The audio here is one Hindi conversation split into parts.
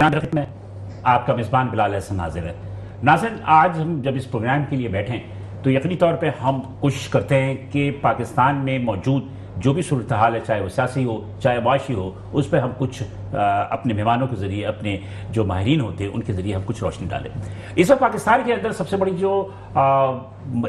नाज़रीन खिदमत में आपका मेज़बान बिलाल अहसन हाजिर है। नाज़रीन, आज हम जब इस प्रोग्राम के लिए बैठें तो यकीनी तौर पे हम कोशिश करते हैं कि पाकिस्तान में मौजूद जो भी सूरत हाल है, चाहे वो सियासी हो चाहे माशी हो, उस पर हम कुछ अपने मेहमानों के ज़रिए, अपने जो माहिरीन होते हैं उनके ज़रिए हम कुछ रोशनी डालें। इस वक्त पाकिस्तान के अंदर सबसे बड़ी जो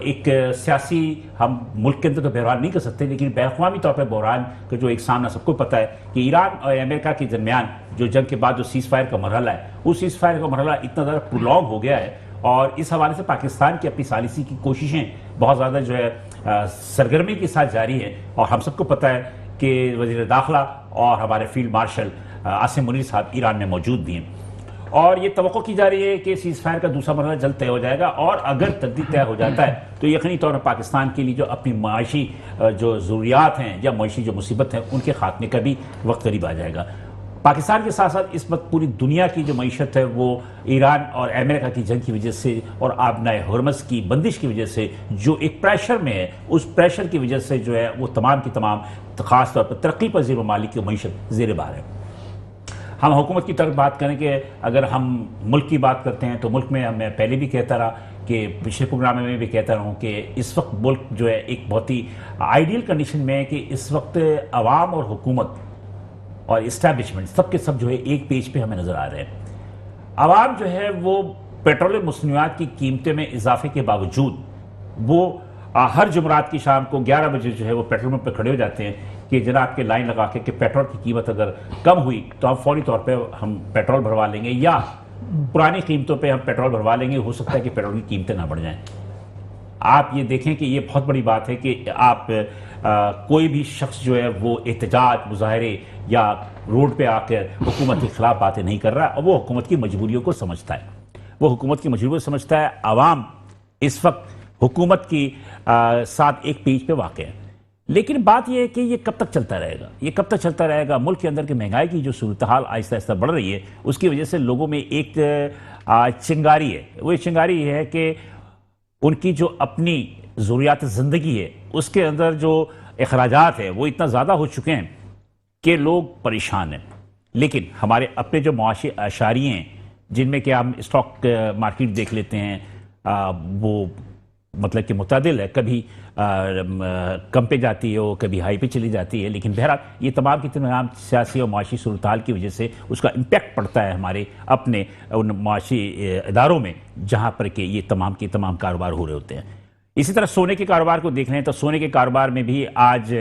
एक सियासी, हम मुल्क के अंदर तो बहरान नहीं कर सकते, लेकिन बैन-अवी तौर पर बहरान का जो एक सामना सबको पता है कि ईरान और अमेरिका के दरमियान जो जंग के बाद जो सीज़ फायर का मरहला है, उस सीज़ फायर का मरहला इतना ज़्यादा प्रोलॉन्ग हो गया है और इस हवाले से पाकिस्तान की अपनी सालिसी की कोशिशें बहुत ज़्यादा जो है सरगर्मी के साथ जारी है। और हम सबको पता है कि वज़ीर दाखिला और हमारे फील्ड मार्शल आसिम मुनीर साहब ईरान में मौजूद भी हैं और ये तवक्को की जा रही है कि सीज़ फायर का दूसरा मरहला जल्द तय हो जाएगा और अगर तजदीद तय हो जाता है तो यकीनी तौर पर पाकिस्तान के लिए जो अपनी माशी जो ज़रूरियात हैं या माशी जो मुसीबत हैं उनके खात्मे का भी वक्त करीब आ जाएगा। पाकिस्तान के साथ साथ इस वक्त पूरी दुनिया की जो मईशत है वो ईरान और अमेरिका की जंग की वजह से और आबनाए हुर्मस की बंदिश की वजह से जो एक प्रेशर में है, उस प्रेशर की वजह से जो है वो तमाम की तमाम ख़ास तौर पर तरक्की पजीर ममालिक की मईशत ज़ेर बार है। हम हुकूमत की तरफ बात करें कि अगर हम मुल्क की बात करते हैं तो मुल्क में मैं पहले भी कहता रहा कि पिछले प्रोग्राम में भी कहता रहा हूँ कि इस वक्त मुल्क जो है एक बहुत ही आइडियल कंडीशन में है कि इस वक्त अवाम और हुकूमत और इस्टेब्लिशमेंट सब के सब जो है एक पेज पे हमें नज़र आ रहे हैं। आवाम जो है वो पेट्रोलियम मसनूआत की कीमतें में इजाफे के बावजूद वो हर जुमरात की शाम को 11 बजे जो है वो पेट्रोल पंप पर खड़े हो जाते हैं कि जनाब के लाइन लगा के कि पेट्रोल की कीमत अगर कम हुई तो हम फौरी तौर पे हम पेट्रोल भरवा लेंगे या पुरानी कीमतों पे हम पेट्रोल भरवा लेंगे। हो सकता है कि पेट्रोल की कीमतें ना बढ़ जाएं। आप ये देखें कि ये बहुत बड़ी बात है कि आप कोई भी शख्स जो है वो एहतजाज, मुजाहरे या रोड पे आकर हुकूमत के खिलाफ बातें नहीं कर रहा और वो हुकूमत की मजबूरियों को समझता है। वो हुकूमत की मजबूरियों को समझता है। आवाम इस वक्त हुकूमत की साथ एक पेज पे वाक़ है। लेकिन बात यह है कि ये कब तक चलता रहेगा, ये कब तक चलता रहेगा। मुल्क के अंदर की महंगाई की जो सूरत हाल आहिस्ता आहिस्ता बढ़ रही है उसकी वजह से लोगों में एक चिंगारी है। वो चिंगारी है कि उनकी जो अपनी ज़रूरियात ज़िंदगी है उसके अंदर जो अखराजात है वो इतना ज़्यादा हो चुके हैं कि लोग परेशान हैं। लेकिन हमारे अपने जो मुआशी अशारिये हैं जिनमें कि हम स्टॉक मार्केट देख लेते हैं, वो मतलब कि मुतदिल है, कभी कम पे जाती है वो, कभी हाई पे चली जाती है। लेकिन बहरहाल ये तमाम की तमाम सियासी और माशी सूरत हाल की वजह से उसका इम्पैक्ट पड़ता है हमारे अपने उन माशी इदारों में जहाँ पर कि ये तमाम के तमाम कारोबार हो रहे होते हैं। इसी तरह सोने के कारोबार को देख लें तो सोने के कारोबार में भी आज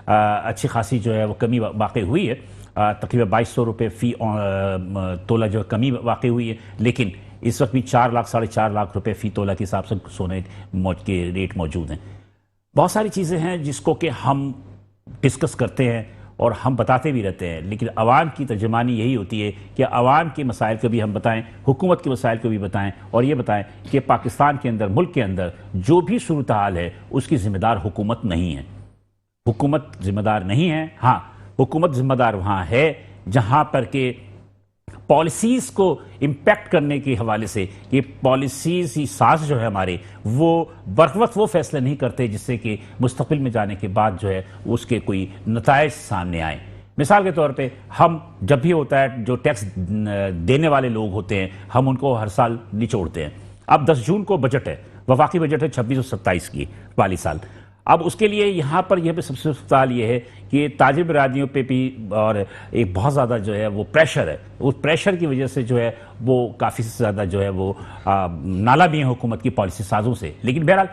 अच्छी खासी जो है वो कमी वाक़ई हुई है। तकरीबन 2200 रुपये फ़ी तोला जो कमी वाक़ई हुई है। लेकिन इस वक्त भी 4 लाख 4.5 लाख रुपए फ़ी तोला के हिसाब से सोने के रेट मौजूद हैं। बहुत सारी चीज़ें हैं जिसको कि हम डिस्कस करते हैं और हम बताते भी रहते हैं, लेकिन आवाम की तर्जुमानी यही होती है कि आवाम के मसाइल को भी हम बताएं, हुकूमत के मसाइल को भी बताएं और ये बताएं कि पाकिस्तान के अंदर, मुल्क के अंदर जो भी सूरत हाल है उसकी ज़िम्मेदार हुकूमत नहीं है। हुकूमत ज़िम्मेदार नहीं है। हाँ, हुकूमत ज़िम्मेदार वहाँ है जहाँ पर के पॉलिसीज़ को इम्पैक्ट करने के हवाले से ये पॉलिसीज़ ही साज जो है हमारे वो बरवक्त वो फैसले नहीं करते जिससे कि मुस्तक़बिल में जाने के बाद जो है उसके कोई नताइज सामने आए। मिसाल के तौर पे हम जब भी होता है जो टैक्स देने वाले लोग होते हैं हम उनको हर साल निचोड़ते हैं। अब 10 जून को बजट है, वफाकी बजट है 26 और 27 की वाली साल। अब उसके लिए यहाँ पर यह सबसे सवाल ये है कि ताजिर बरादरियों पे भी और एक बहुत ज़्यादा जो है वो प्रेशर है। उस प्रेशर की वजह से जो है वो काफ़ी ज़्यादा जो है वो नाला भी है हुकूमत की पॉलिसी साजों से। लेकिन बहरहाल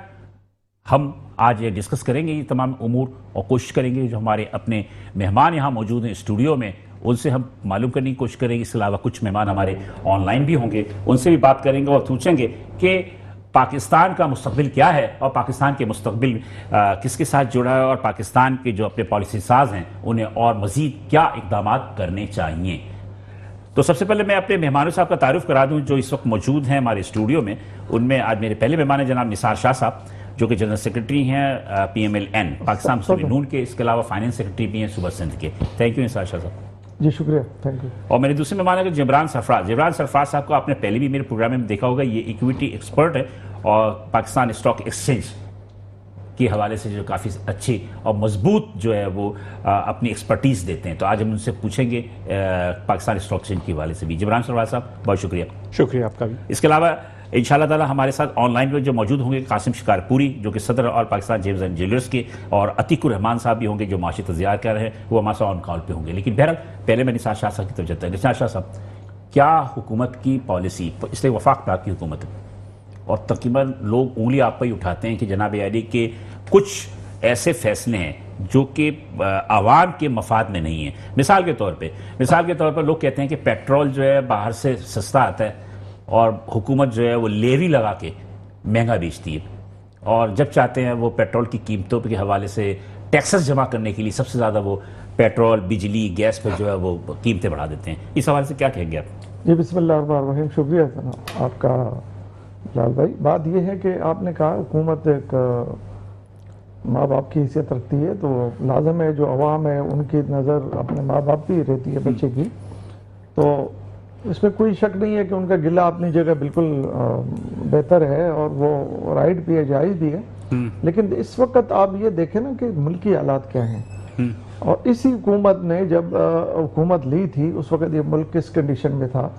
हम आज ये डिस्कस करेंगे ये तमाम उमूर और कोशिश करेंगे जो हमारे अपने मेहमान यहाँ मौजूद हैं स्टूडियो में उनसे हम मालूम करने की कोशिश करेंगे। इसके अलावा कुछ मेहमान हमारे ऑनलाइन भी होंगे, उनसे भी बात करेंगे और पूछेंगे कि पाकिस्तान का मुस्तकबिल क्या है और पाकिस्तान के मुस्तकबिल किसके साथ जुड़ा है और पाकिस्तान के जो अपने पॉलिसी साज हैं उन्हें और मज़ीद क्या इक़दाम करने चाहिए। तो सबसे पहले मैं अपने मेहमानों साहब का तारुफ करा दूं जो इस वक्त मौजूद हैं हमारे स्टूडियो में। उनमें आज मेरे पहले मेहमान हैं जनाब निसार शाह साहब जो कि जनरल सेक्रेटरी हैं PMLN पाकिस्तान मुस्लिम नून के। इसके अलावा फाइनेंस सेक्रेटरी भी हैं सूबा सिंध के। थैंक यू निसार शाह साहब। जी शुक्रिया, थैंक यू। और मेरे दूसरे मेहमान है जिब्रान सरफराज। जिब्रान सरफराज साहब को आपने पहले भी मेरे प्रोग्राम में देखा होगा, ये इक्विटी एक्सपर्ट है और पाकिस्तान स्टॉक एक्सचेंज के हवाले से जो काफ़ी अच्छी और मजबूत जो है वो अपनी एक्सपर्टीज़ देते हैं। तो आज हम उनसे पूछेंगे पाकिस्तान स्टॉक एक्सचेंज के हवाले से भी। जबरान सरवार साहब, बहुत शुक्रिया। शुक्रिया आपका भी। इसके अलावा इंशाअल्लाह ताला हमारे साथ ऑनलाइन में जो मौजूद होंगे कासिम शिकारपुरी, जो कि सदर और पाकिस्तान जेम्स एंड ज्वेलर्स के, और अतीकुर रहमान साहब भी होंगे जो माशी तजियार कर रहे हैं, वो हमारे साथ ऑन कॉल पे होंगे। लेकिन बहरहाल पहले मैं निसार शाह साहब की तरफ जाता है। निसार शाह साहब, क्या हुकूमत की पॉलिसी, इसलिए वफाक पाक की हुकूमत है और तकरीबन लोग उंगली आप पर ही उठाते हैं कि जनाब अली के कुछ ऐसे फैसले हैं जो कि आवाम के मफाद में नहीं है। मिसाल के तौर पर लोग कहते हैं कि पेट्रोल जो है बाहर से सस्ता आता है और हुकूमत जो है वो लेवी लगा के महंगा बेचती है, और जब चाहते हैं वो पेट्रोल की कीमतों के हवाले से टैक्सेस जमा करने के लिए सबसे ज़्यादा वो पेट्रोल, बिजली, गैस पर जो है वो कीमतें बढ़ा देते हैं। इस हवाले से क्या कहेंगे आप? जी बिस्मिल्लाहिर्रहमानिर्रहीम, शुक्रिया जनाब आपका लाल भाई। बात यह है कि आपने कहा हुकूमत एक माँ बाप की हैसियत रखती है, तो लाजम है जो अवाम है उनकी नज़र अपने माँ बाप की रहती है बच्चे की, तो इसमें कोई शक नहीं है कि उनका गिला अपनी जगह बिल्कुल बेहतर है और वो राइट भी है, जायज़ भी है। लेकिन इस वक्त आप ये देखें ना कि मुल्की हालात क्या हैं, और इसी हुकूमत ने जब हुकूमत ली थी उस वक्त ये मुल्क किस कंडीशन में था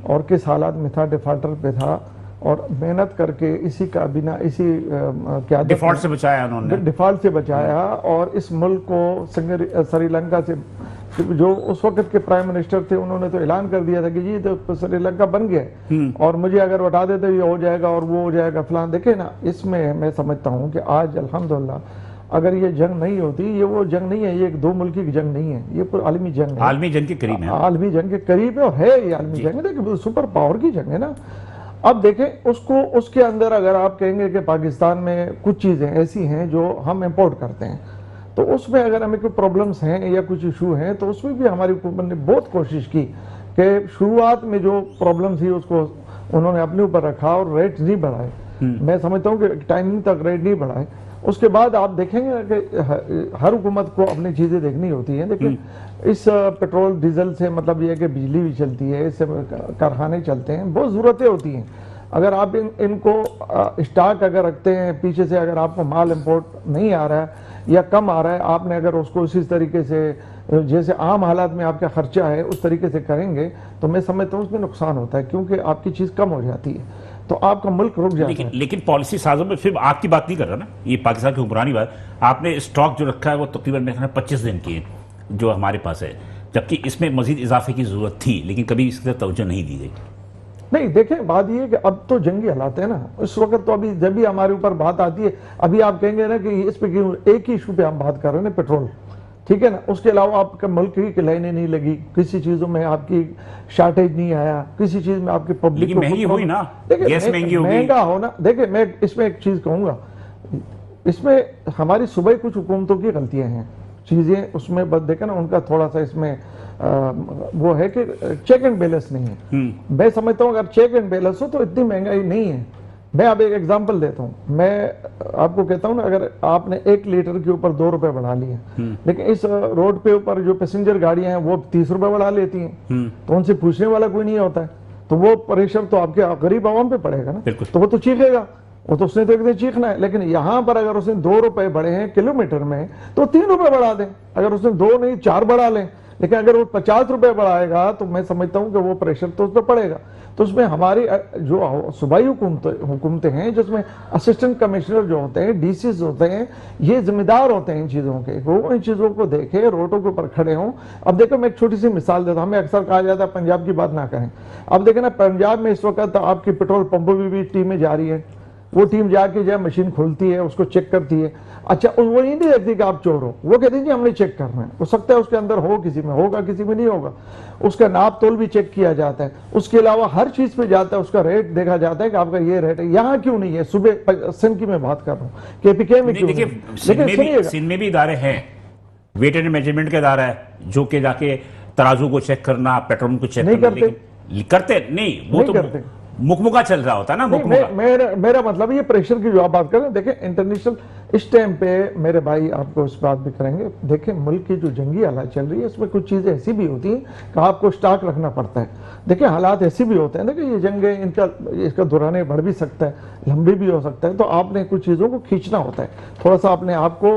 और किस हालात में था, डिफाल्टर पे था, और मेहनत करके इसी का बिना इसी क्या डिफॉल्ट से बचाया उन्होंने, डिफॉल्ट से बचाया, और इस मुल्क को श्रीलंका से, जो उस वक्त के प्राइम मिनिस्टर थे उन्होंने तो ऐलान कर दिया था कि जी तो श्रीलंका बन गया और मुझे अगर हटा देते ये हो जाएगा और वो हो जाएगा फलान। देखे ना, इसमें मैं समझता हूँ कि आज अल्हम्दुलिल्लाह अगर ये जंग नहीं होती, ये वो जंग नहीं है, ये एक दो मुल्की की जंग नहीं है, ये पूरी आलमी जंग है, आलमी जंग के करीब है, आलमी जंग के करीब है, और है ये आलमी जंग है, देखिए सुपर पावर की जंग है ना। अब देखें उसको, उसके अंदर अगर आप कहेंगे कि पाकिस्तान में कुछ चीज़ें ऐसी हैं जो हम इंपोर्ट करते हैं, तो उसमें अगर हमें कोई प्रॉब्लम्स हैं या कुछ इशू हैं, तो उसमें भी हमारी हुकूमत ने बहुत कोशिश की कि शुरुआत में जो प्रॉब्लम थी उसको उन्होंने अपने ऊपर रखा और रेट नहीं बढ़ाए। मैं समझता हूँ कि टाइमिंग तक रेट नहीं बढ़ाए। उसके बाद आप देखेंगे कि हर हुकूमत को अपनी चीज़ें देखनी होती हैं। देखिए इस पेट्रोल डीजल से मतलब ये है कि बिजली भी चलती है, इससे कारखाने चलते हैं, बहुत ज़रूरतें होती हैं। अगर आप इनको स्टॉक अगर रखते हैं, पीछे से अगर आपको माल इंपोर्ट नहीं आ रहा है या कम आ रहा है, आपने अगर उसको इसी तरीके से जैसे आम हालात में आपका खर्चा है उस तरीके से करेंगे, तो मैं समझता हूँ उसमें नुकसान होता है, क्योंकि आपकी चीज़ कम हो जाती है तो आपका मुल्क रुक जाता है। लेकिन पॉलिसी साजों में फिर आपकी बात नहीं कर रहा ना, ये पाकिस्तान की हुक्मरानी बात। आपने स्टॉक जो रखा है वो तकरीबन मेरे 25 दिन की है जो हमारे पास है, जबकि इसमें मजीद इजाफे की जरूरत थी, लेकिन कभी इसकी तरफ तवज्जो नहीं दी गई। नहीं देखें, बात ये है कि अब तो जंगी हालात है ना, इस वक्त तो अभी जब भी हमारे ऊपर बात आती है, अभी आप कहेंगे ना कि इस पे एक ही इशू पे हम बात कर रहे हैं, पेट्रोल, ठीक है ना, उसके अलावा आपका मुल्क की लाइनें नहीं लगी, किसी चीजों में आपकी शॉर्टेज नहीं आया, किसी चीज में आपकी पब्लिक महंगी हुई ना, गैस महंगी होगी, महंगा होना। देखिए मैं इसमें एक चीज कहूंगा, इसमें हमारी सुबह कुछ हुकूमतों की गलतियां हैं, चीजें उसमें बस देखें ना, उनका थोड़ा सा इसमें वो है कि चेक एंड बैलेंस नहीं है। मैं समझता हूँ अगर चेक एंड बैलेंस हो तो इतनी महंगाई नहीं है। मैं अब एक एग्जांपल देता हूँ, मैं आपको कहता हूँ ना, अगर आपने 1 लीटर के ऊपर 2 रुपए बढ़ा लिए, लेकिन इस रोड पे ऊपर जो पैसेंजर गाड़ियां हैं वो 30 रुपए बढ़ा लेती हैं, तो उनसे पूछने वाला कोई नहीं होता है, तो वो प्रेशर तो आपके गरीब आवाम पे पड़ेगा ना, तो वो तो चीखेगा, वो तो उसने तो एक दिन चीखना है। लेकिन यहाँ पर अगर उसने 2 रुपए बढ़े हैं किलोमीटर में तो 3 रुपए बढ़ा दें, अगर उसने 2 नहीं 4 बढ़ा लें, लेकिन अगर वो 50 रुपए बढ़ाएगा तो मैं समझता हूँ कि वो प्रेशर तो उस पर पड़ेगा। तो उसमें हमारी जो सूबाई हुकूमतें हैं, जिसमें असिस्टेंट कमिश्नर जो होते हैं, डीसीज होते हैं, ये जिम्मेदार होते हैं इन चीज़ों के, वो इन चीज़ों को देखे, रोडों के ऊपर खड़े हों। अब देखो मैं एक छोटी सी मिसाल देता हूँ, हमें अक्सर कहा जाता है पंजाब की बात ना करें। अब देखें ना, पंजाब में इस वक्त आपकी पेट्रोल पंपों में भी टीमें जा रही है, वो टीम जाके जो मशीन खोलती है, उसको चेक करती है। अच्छा, वो ये नहीं देखती कि आप चोर हो, वो कहती है जी हमने चेक करना है, हो सकता है उसके अंदर हो, किसी में होगा किसी में नहीं होगा, उसका नाप तोल भी चेक किया जाता है। उसके अलावा हर चीज पे जाता है, उसका रेट देखा जाता है कि आपका ये रेट है। यहाँ क्यों नहीं है? सुबह सिंध की मैं बात कर रहा हूँ, केपीके में क्यों नहीं? लेकिन सिंध में भी इदारे हैं, वेट एंड मेजरमेंट का इदारा है जो कि जाके तराजू को चेक करना, पेट्रोल को चेक करते नहीं, वो तो मुकमुका चल रहा होता है ना, मुकमुका। मेरा मतलब ये प्रेशर की जो आप बात कर रहे हैं, देखें इंटरनेशनल इस टाइम पे मेरे भाई आपको इस बात भी करेंगे, देखिए मुल्क की जो जंगी हालात चल रही है उसमें कुछ चीज़ें ऐसी भी होती हैं कि आपको स्टॉक रखना पड़ता है। देखिए हालात ऐसे भी होते हैं ना कि ये जंग है, इसका दौरान बढ़ भी सकता है, लंबी भी हो सकता है, तो आपने कुछ चीज़ों को खींचना होता है थोड़ा सा अपने आप को।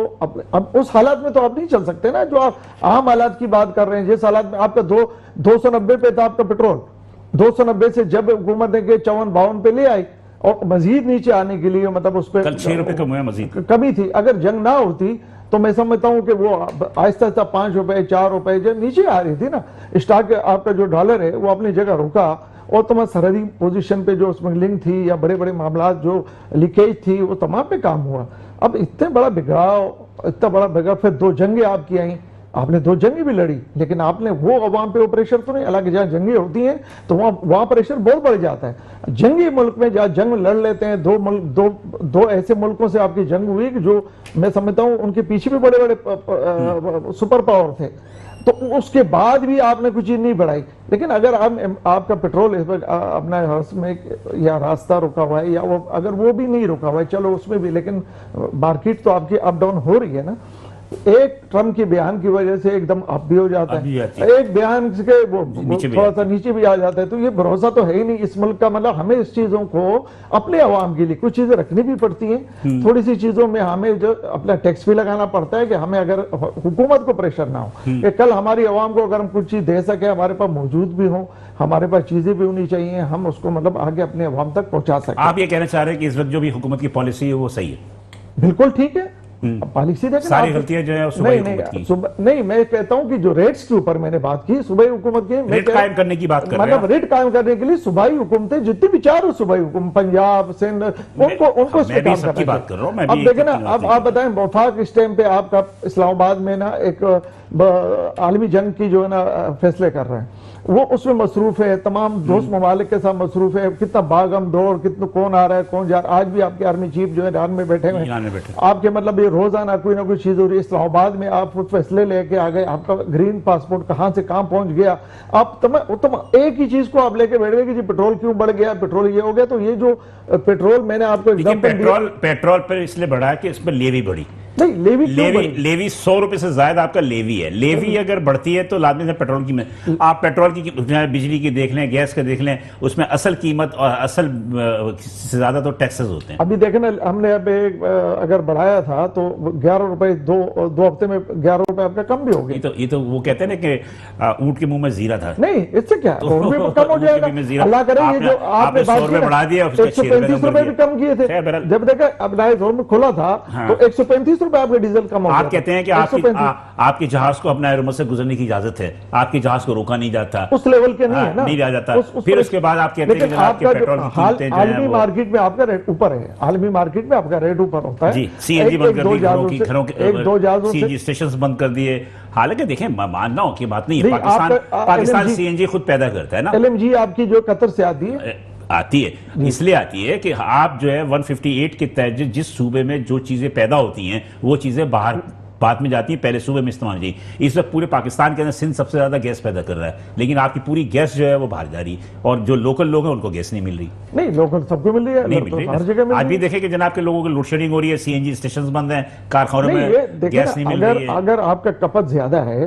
अब उस हालात में तो आप नहीं चल सकते ना, जो आप आम हालात की बात कर रहे हैं। जिस हालात में आपका 290 पे था आपका पेट्रोल, 290 से जब हुकूमत ने 54-52 पे ले आई और मजीद नीचे आने के लिए मतलब उस पर कल 6 रुपए कम हुए, मजीद कमी थी। अगर जंग ना होती तो मैं समझता हूं कि वो आहिस्ता आहिस्ता 5 रुपए 4 रुपए जब नीचे आ रही थी ना, स्टॉक आपका जो डॉलर है वो अपनी जगह रुका और तुम्हारा सरहदी पोजीशन पे जो उसमें लिंक थी या बड़े बड़े मामला जो लीकेज थी वो तमाम पे काम हुआ। अब इतना बड़ा बिगड़ाव फिर 2 जंगें आपकी आई, आपने 2 जंगें भी लड़ी, लेकिन आपने वो अवाम पे वो प्रेशर तो नहीं। हालांकि जहाँ जंगें होती हैं तो वहाँ प्रेशर बहुत बढ़ जाता है। जंगी मुल्क में जहाँ जंग लड़ लेते हैं, दो ऐसे मुल्कों से आपकी जंग हुई कि जो मैं समझता हूँ उनके पीछे भी बड़े बड़े सुपर पावर थे, तो उसके बाद भी आपने कुछ चीज नहीं बढ़ाई। लेकिन अगर आपका पेट्रोल इस पर अपना में या रास्ता रुका हुआ है या वो अगर वो भी नहीं रुका हुआ है, चलो उसमें भी, लेकिन मार्केट तो आपकी अप डाउन हो रही है ना। एक ट्रम्प के बयान की वजह से एकदम अप भी हो जाता है, एक बयान से वो थोड़ा सा नीचे भी आ जाता है, तो ये भरोसा तो है ही नहीं इस मुल्क का। मतलब हमें इस चीजों को अपने अवाम के लिए कुछ चीजें रखनी भी पड़ती हैं। थोड़ी सी चीजों में हमें जो अपना टैक्स भी लगाना पड़ता है कि हमें अगर हुकूमत को प्रेशर ना हो कि कल हमारी अवाम को अगर हम कुछ चीज दे सके, हमारे पास मौजूद भी हो, हमारे पास चीजें भी होनी चाहिए, हम उसको मतलब आगे अपने अवाम तक पहुंचा सकें। आप ये कहना चाह रहे हैं कि इस वक्त जो भी हुकूमत की पॉलिसी है वो सही है? बिल्कुल ठीक है। पॉलिसी देखें, सारी गलतियां जो है नहीं, मैं कहता हूं कि जो रेट्स के ऊपर मैंने बात की सूबाई हुकूमत की, रेट कायम करने की बात कर रहे हैं, मतलब रेट कायम करने के लिए सूबाई हुकूमतें जितनी भी 4 सूबाई हुकूमत, पंजाब सिंध, उनको इस पे काम करना बात कर रहा हूं। अब देखें ना, अब आप बताएं वफाक इस टाइम पे आपका इस्लामाबाद में ना एक आलमी जंग की जो है ना फैसले कर रहे हैं, वो उसमें मसरूफ है, तमाम दोस्त ममालिक के साथ मसरूफ है, कितना भागम दौड़, कितना कौन आ रहा है कौन जा रहा है। आज भी आपके आर्मी चीफ जो है ईरान में बैठे हुए हैं, आपके मतलब ये रोजाना कोई ना कोई चीज हो रही है। इस्लामाबाद में आप फैसले लेके आ गए, आपका ग्रीन पासपोर्ट कहां से कहां पहुंच गया। आप एक ही चीज को आप लेके बैठ गए कि जी पेट्रोल क्यों बढ़ गया, पेट्रोल ये हो गया। तो ये जो पेट्रोल मैंने आपको पेट्रोल पर इसलिए बढ़ा कि इस पर लेवी बढ़ी नहीं, लेवी 100 रुपए से ज्यादा आपका लेवी है। लेवी अगर बढ़ती है तो लाजमी से पेट्रोल की आप पेट्रोल की बिजली की देख लें, गैस का देख लें, उसमें असल कीमत और असल से ज्यादा तो टैक्सेस होते हैं। अभी देखें ना, हमने अब अगर बढ़ाया था तो 11 रुपए 2 हफ्ते में 11 रुपए आपका कम भी हो गया। ये तो वो कहते हैं ना कि ऊंट के मुंह में जीरा था। नहीं, इससे क्या कम हो जाएगा, अल्लाह करे। ये जो आपने 135 रुपए भी कम किए थे, जब देखा अब नए जोन में खुला था तो 135 रुपए आपके डीजल कम हो गया। आप कहते हैं कि आपके जहाज को अपना एयरोमस से गुजरने की इजाजत है, आपके जहाज को रोका नहीं जाता, उस लेवल के नहीं है ना, नहीं रहा जाता। फिर उसके बाद आप कहते हैं कि आपके पेट्रोल की कीमतें आलमी मार्केट में आपका रेट ऊपर है, आलमी मार्केट में आपका रेट ऊपर होता है। सीएनजी बंद कर दी, घरों के सीएनजी स्टेशन बंद कर दिए। हालांकि देखें, मानना हो की बात नहीं है, पाकिस्तान सीएनजी खुद पैदा करता है ना। एलएमजी आपकी जो कतर से आती है, इसलिए आती है कि आप जो है 158 के तहत जिस सूबे में जो चीजें पैदा होती हैं वो चीजें बाहर बाद में जाती है, पहले सूबे में इस्तेमाल की। इस वक्त पूरे पाकिस्तान के अंदर सिंध सबसे ज्यादा गैस पैदा कर रहा है, लेकिन आपकी पूरी गैस जो है वो बाहर जा रही है, और जो लोकल लोग हैं उनको गैस नहीं मिल रही। नहीं, लोकल सबको मिल रही है, नहीं मिल रही। आज भी देखें कि जनाब के लोगों की लोड शेडिंग हो रही है, सीएनजी स्टेशन बंद हैं, कारखानों में गैस नहीं मिल रही है। अगर आपका खपत ज्यादा है,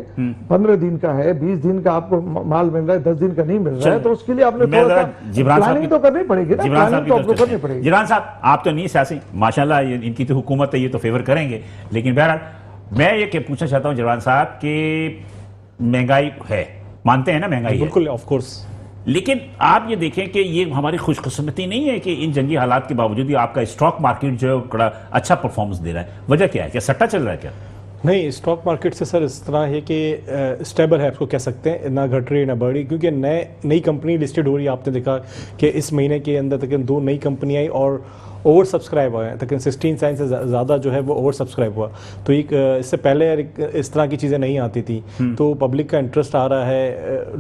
15 दिन का है, 20 दिन का आपको माल मिल रहा है, 10 दिन का नहीं मिल रहा है, तो उसके लिए आपने प्लानिंग तो करनी पड़ेगी ना, प्लानिंग तो आपको करनी पड़ेगी। जिब्रान साहब, आप तो नहीं सियासी, माशाल्लाह इनकी तो हुकूमत है, ये तो फेवर करेंगे, लेकिन बहरहाल मैं ये पूछना चाहता हूं जिब्रान साहब कि महंगाई है, मानते हैं ना महंगाई है, बिल्कुल ऑफ कोर्स, लेकिन आप ये देखें कि ये हमारी खुशकिस्मती नहीं है कि इन जंगी हालात के बावजूद ही आपका स्टॉक मार्केट जो है बड़ा अच्छा परफॉर्मेंस दे रहा है। वजह क्या है? क्या सट्टा चल रहा है क्या? नहीं, स्टॉक मार्केट से सर इस तरह है कि स्टेबल है, उसको कह सकते हैं, ना घट रही ना बढ़ रही, क्योंकि नई कंपनी लिस्टेड हो रही है। आपने देखा कि इस महीने के अंदर तक 2 नई कंपनी आई और ओवर सब्सक्राइब हुआ है, तकरीबन 16 साइंस से ज़्यादा जो है वो ओवर सब्सक्राइब हुआ। तो एक इससे पहले इस तरह की चीज़ें नहीं आती थी, तो पब्लिक का इंटरेस्ट आ रहा है,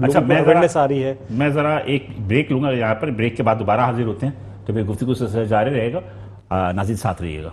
अच्छा, अवेयरनेस आ रही है। मैं ज़रा एक ब्रेक लूँगा यहाँ पर, ब्रेक के बाद दोबारा हाजिर होते हैं, तो फिर गुफ्तगू से जारी रहेगा। नाज़रीन साथ रहिएगा।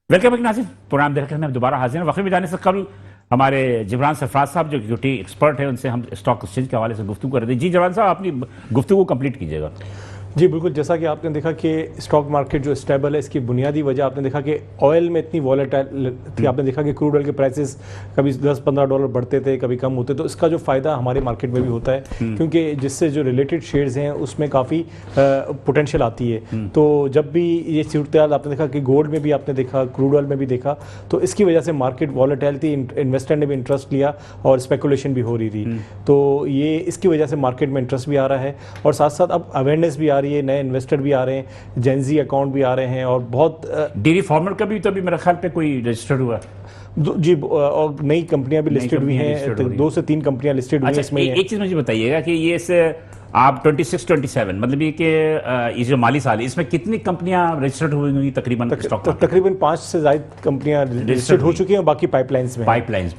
वेलकम बैक नाज़रीन, प्रोग्राम देखकर मैं दोबारा हाजिर हैं। वक्त में जाने से कल हमारे जिब्रान सरफराज साहब जो इक्विटी एक्सपर्ट हैं उनसे हम स्टॉक एक्सचेंज के हवाले से गुफ्तगू कर रहे थे। जी जिब्रान साहब, अपनी गुफ्तगू कंप्लीट कीजिएगा। जी बिल्कुल, जैसा कि आपने देखा कि स्टॉक मार्केट जो स्टेबल है, इसकी बुनियादी वजह आपने देखा कि ऑयल में इतनी वॉलेटाइल थी। आपने देखा कि क्रूड ऑयल के प्राइसेस कभी $10-15 बढ़ते थे, कभी कम होते, तो इसका जो फ़ायदा हमारे मार्केट में भी होता है, क्योंकि जिससे जो रिलेटेड शेयर्स हैं उसमें काफ़ी पोटेंशियल आती है। तो जब भी ये सूरत आपने देखा कि गोल्ड में भी आपने देखा, क्रूड ऑयल में भी देखा, तो इसकी वजह से मार्केट वॉलेटाइल थी, इन्वेस्टर ने भी इंटरेस्ट लिया और स्पेकुलेशन भी हो रही थी। तो ये इसकी वजह से मार्केट में इंटरेस्ट भी आ रहा है और साथ साथ अब अवेयरनेस भी आ रही है, नए इन्वेस्टर भी आ रहे हैं, जेनजी अकाउंट भी आ रहे हैं और बहुत डेयरी फार्मर का भी तो अभी मेरे ख्याल पे कोई रजिस्टर्ड हुआ जी, और नई कंपनियां भी लिस्टेड हुई हैं, 2 से 3 कंपनियां लिस्टेड हुई हैं इसमें। एक चीज मुझे बताइएगा कि ये से आप 26-27 मतलब ये कि ये जो माली साल है इसमें कितनी कंपनियां रजिस्टर्ड हुई होंगी तकरीबन? तकरीबन 5 से ज़्यादा कंपनियां रजिस्टर्ड हो चुकी हैं और बाकी पाइपलाइंस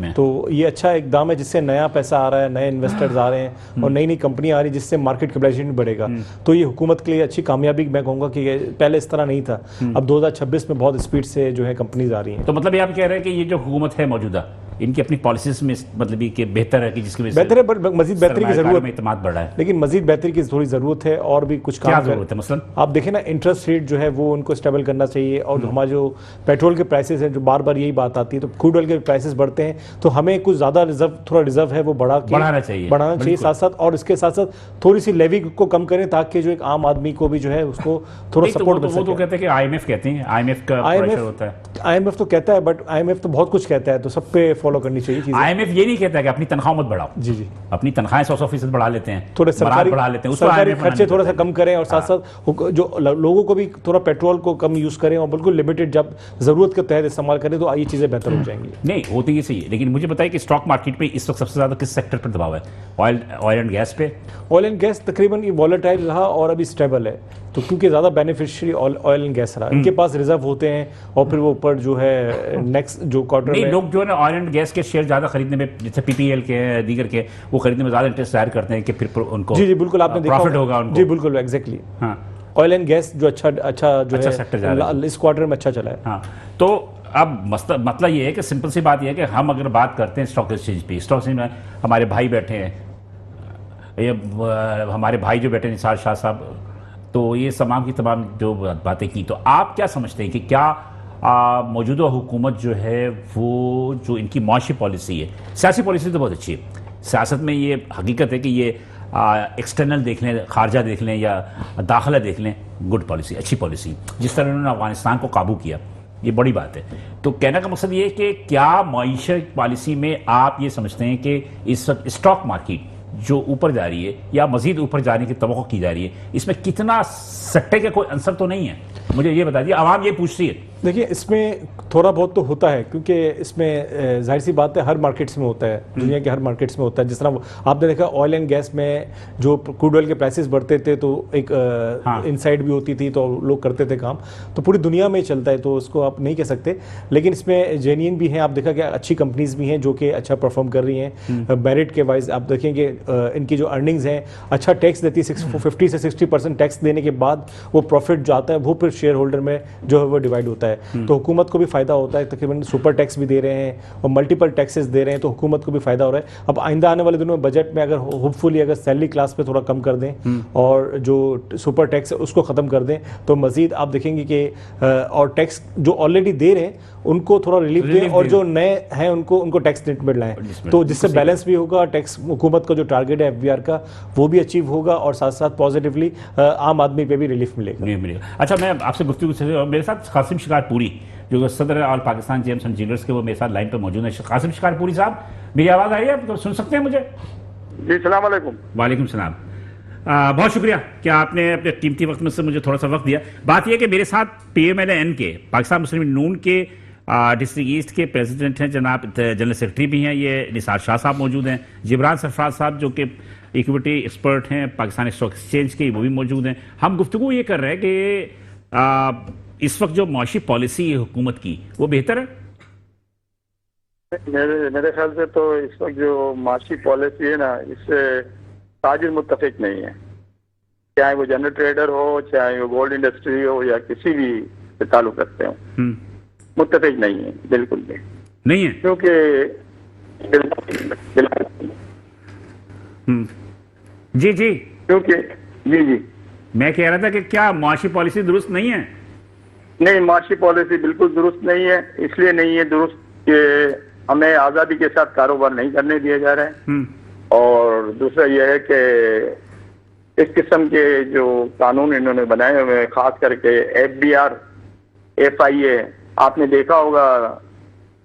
में। तो ये अच्छा इकदाम है जिससे नया पैसा आ रहा है, नए इन्वेस्टर्स आ रहे हैं और नई नई कंपनियां आ रही है जिससे मार्केट कैपिटलाइजेशन बढ़ेगा। तो ये हुकूमत के लिए अच्छी कामयाबी मैं कहूँगा कि पहले इस तरह नहीं था, अब 2026 में बहुत स्पीड से जो है कंपनीज आ रही हैं। तो मतलब ये आप कह रहे हैं कि ये जो हुकूमत है मौजूदा, इनकी अपनी पॉलिसीज में मतलब कि बेहतर है कि जिसकी वजह से बेहतर है, पर मजीद बेहतरी की जरूरत है, इत्मीनान बढ़ा है, लेकिन मजीद बेहतरी की थोड़ी जरूरत है और भी कुछ काम जरूरत है। मसलन आप देखें ना, इंटरेस्ट रेट जो है वो उनको स्टेबल करना चाहिए और हमारे जो पेट्रोल के प्राइसेस हैं, जो बार बार यही बात आती है, तो क्रूड ऑयल के प्राइसेस बढ़ते हैं तो हमें कुछ ज्यादा थोड़ा रिजर्व है वो बढ़ाना चाहिए साथ साथ, और इसके साथ साथ थोड़ी सी लेवी को कम करें ताकि जो एक आम आदमी को भी जो है उसको थोड़ा सपोर्ट मिल सके। वो तो कहते हैं कि IMF कहते हैं, IMF का प्रेशर होता है। IMF तो कहता है, बट IMF तो बहुत कुछ कहता है, तो सब पे फॉलो करनी चाहिए चीजें। IMF ये नहीं कहता है कि अपनी तनख्वाह मत बढ़ाओ। जी, अपनी तनख्वाहें 100% बढ़ा लेते हैं, थोड़े सरकारी बढ़ा लेते हैं, सरकारी खर्चे थोड़ा सा कम करें और साथ साथ जो लोगों को भी थोड़ा पेट्रोल को कम यूज करें और बिल्कुल लिमिटेड जब जरूरत के तहत इस्तेमाल करें तो ये चीजें बेहतर हो जाएंगी। नहीं होती ये सही है, लेकिन मुझे बताइए कि स्टॉक मार्केट पे इस वक्त सबसे ज्यादा किस सेक्टर पर दबाव है? ऑयल एंड गैस पे? ऑयल एंड गैस तकरीबन वॉलेटाइल रहा और अभी स्टेबल है, तो क्योंकि ज़्यादा बेनिफिशियरी ऑयल एंड गैस रहा, इनके पास रिजर्व होते हैं और फिर वो ऊपर जो है नेक्स्ट जो क्वार्टर में लोग जो है ना ऑयल एंड गैस के शेयर ज़्यादा खरीदने में, जैसे PPL के दीगर के, वो खरीदने में ज़्यादा इंटरेस्ट जाहिर करते हैं कि फिर उनको जी बिल्कुल आपने देखा प्रॉफिट होगा उनको। जी बिल्कुल एग्जैक्टली। हाँ, ऑयल एंड गैस जो अच्छा जो है सेक्टर इस क्वार्टर में अच्छा चला है। हाँ, तो अब मतलब ये है कि सिंपल सी बात ये है कि हम अगर बात करते हैं स्टॉक एक्सचेंज पे, स्टॉक एक्सचेंज में हमारे भाई बैठे हैं, ये हमारे भाई जो बैठे हैं निसार शाह साहब, तो ये तमाम की तमाम जो बातें की, तो आप क्या समझते हैं कि क्या मौजूदा हुकूमत जो है वो जो इनकी मुआशी पॉलिसी है, सियासी पॉलिसी तो बहुत अच्छी है, सियासत में ये हकीकत है कि ये एक्सटर्नल देख लें, खारजा देख लें या दाखिला देख लें, गुड पॉलिसी, अच्छी पॉलिसी, जिस तरह उन्होंने अफगानिस्तान को काबू किया, ये बड़ी बात है। तो कहने का मकसद ये है कि क्या मईशत पॉलिसी में आप ये समझते हैं कि इस वक्त स्टॉक मार्केट जो ऊपर जा रही है या मजीद ऊपर जाने की तवक्को की जा रही है, इसमें कितना सट्टे का कोई आंसर तो नहीं है? मुझे ये बता दिए, आवाम ये पूछती है। देखिए, इसमें थोड़ा बहुत तो होता है, क्योंकि इसमें जाहिर सी बात है हर मार्केट्स में होता है, दुनिया के हर मार्केट्स में होता है। जिस तरह आपने देखा ऑयल एंड गैस में जो क्रूड ऑयल के प्राइसेस बढ़ते थे तो एक इनसाइड भी होती थी, तो लोग करते थे काम, तो पूरी दुनिया में चलता है, तो उसको आप नहीं कह सकते। लेकिन इसमें जेन्युइन भी हैं, आप देखा कि अच्छी कंपनीज भी हैं जो कि अच्छा परफॉर्म कर रही हैं। मेरिट के वाइज आप देखेंगे इनकी जो अर्निंग्स हैं अच्छा टैक्स देती है, 50 से 60% टैक्स देने के बाद वो प्रॉफिट जो आता है वो फिर शेयर होल्डर में जो है वो डिवाइड होता है, तो हुकूमत को भी फायदा होता है। तकरीबन सुपर टैक्स भी दे रहे हैं और मल्टीपल टैक्सेस दे रहे हैं, तो हुकूमत को भी फायदा हो रहा है। अब आइंदा आने वाले दिनों में बजट में अगर होपफुली अगर सैलरी क्लास पे थोड़ा कम कर दें और जो सुपर टैक्स है उसको ख़त्म कर दें, तो मजीद आप देखेंगे कि और टैक्स जो ऑलरेडी दे रहे हैं उनको थोड़ा रिलीफ दें और जो नए हैं उनको टैक्स नेट में लाएं, तो जिससे बैलेंस भी होगा, टैक्स हुकूमत का जो टारगेट है FBR का वो भी अचीव होगा और साथ साथ पॉजिटिवली आम आदमी पे भी रिलीफ मिलेगा। अच्छा, मैं आपसे गुफ्तगू से, मेरे साथ कासिम शिकारपुरी जो सदर all Pakistan James and jewellers के, वो मेरे साथ लाइन पर मौजूद है। कासिम शिकारपुरी साहब, मेरी आवाज़ आई है? आप सुन सकते हैं मुझे? जी, सलाम अलैकुम। वालेकुम सलाम। बहुत शुक्रिया कि आपने अपने कीमती वक्त में से मुझे थोड़ा सा वक्त दिया। बात यह कि मेरे साथ PMLN के, पाकिस्तान मुस्लिम नून के डिस्ट्रिक्ट ईस्ट के प्रेसिडेंट हैं, जनाब जनरल सेक्रेटरी भी हैं, ये निसार शाह साहब मौजूद हैं, जिब्रान सरफराज साहब जो कि इक्विटी एक्सपर्ट हैं पाकिस्तान स्टॉक एक्सचेंज के, वो भी मौजूद हैं। हम गुफ्तगू ये कर रहे हैं कि इस वक्त जो मुआशी पॉलिसी है हुकूमत की वो बेहतर है? मेरे ख्याल से तो इस वक्त जो मुआशी पॉलिसी है ना, इससे ताजिर मुत्तफिक नहीं है, चाहे वो जनरल ट्रेडर हो, चाहे वो गोल्ड इंडस्ट्री हो या किसी भी से ताल्लुक रखते हो। मुत्तफिक नहीं है, बिल्कुल भी नहीं है। क्योंकि जी जी, क्योंकि जी जी मैं कह रहा था कि क्या मुआशी पॉलिसी दुरुस्त नहीं है? नहीं, माशी पॉलिसी बिल्कुल दुरुस्त नहीं है। इसलिए नहीं है दुरुस्त कि हमें आज़ादी के साथ कारोबार नहीं करने दिया जा रहा है, और दूसरा यह है कि इस किस्म के जो कानून इन्होंने बनाए हुए हैं, खास करके FBR, FIA, आपने देखा होगा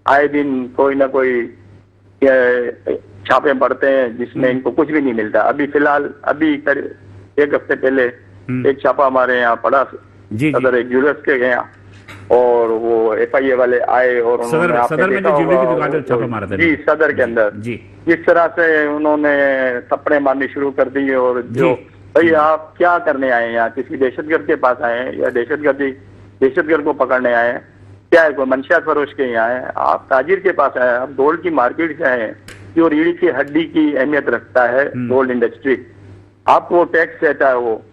आए दिन कोई ना कोई छापे पड़ते हैं जिसमें इनको कुछ भी नहीं मिलता। अभी फिलहाल अभी एक हफ्ते पहले एक छापा हमारे यहाँ पड़ा, सदर एक ज्वेलर्स के गया, और वो FIA वाले आए और उन्होंने सदर में जो ज्वेलरी की दुकान पे छापा मारा था जी, सदर के अंदर जी, जिस तरह से उन्होंने थप्पड़े मारने शुरू कर दिए, और जो भाई आप क्या करने आए हैं यहाँ, किसी दहशतगर्द के पास आए हैं या दहशतगर्द को पकड़ने आए हैं, क्या है कोई मंशियात फरोश के यहाँ आए हैं? आप ताजिर के पास आए हैं, आप गोल्ड की मार्केट से आए हैं, जो रीढ़ की हड्डी की अहमियत रखता है गोल्ड इंडस्ट्री, आपको टैक्स देता है, वो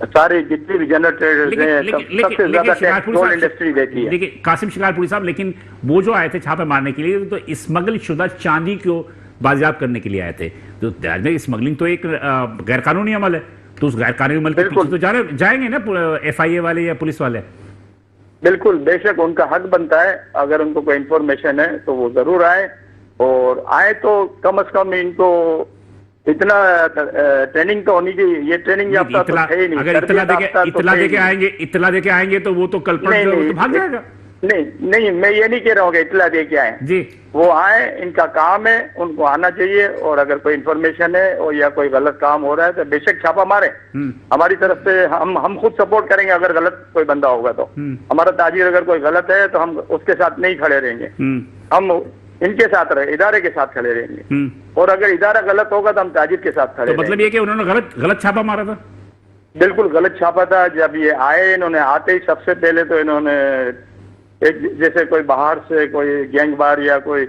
सारे जितने भी जनरल ट्रेडर्स हैं सबसे ज्यादा टैक्स गोल्ड इंडस्ट्री देती है। देखिए कासिम शिकारपुरी साहब, लेकिन वो जो आए थे छापे मारने के लिए तो स्मगल शुदा चांदी को बाजियाब करने के लिए आए थे, तो स्मगलिंग तो एक गैर कानूनी अमल है, तो उस गैर कानूनी अमल के पीछे तो जाएंगे ना FIA वाले या पुलिस वाले। बिल्कुल, बेशक उनका हक बनता है, अगर उनको कोई इंफॉर्मेशन है तो वो जरूर आए, और आए तो कम से कम इनको इतना ट्रेनिंग तो होनी चाहिए। ये ट्रेनिंग याफ्ता तो है ही नहीं। अगर इतला देके आएंगे तो वो तो कल्पना तो भाग जाएगा। नहीं, मैं ये नहीं कह रहा हूँ कि इतला दे के आए जी, वो आए, इनका काम है, उनको आना चाहिए, और अगर कोई इन्फॉर्मेशन है और या कोई गलत काम हो रहा है तो बेशक छापा मारे। हमारी तरफ से हम खुद सपोर्ट करेंगे, अगर गलत कोई बंदा होगा तो हमारा ताजिर अगर कोई गलत है तो हम उसके साथ नहीं खड़े रहेंगे, हम इनके साथ रहे, इदारे के साथ खड़े रहेंगे, और अगर इदारा गलत होगा तो हम ताजिर के साथ खड़े। तो मतलब ये कि उन्होंने गलत छापा मारा था? बिल्कुल गलत छापा था। जब ये आए, इन्होंने आते ही सबसे पहले तो इन्होंने एक जैसे कोई बाहर से कोई गैंगवार या कोई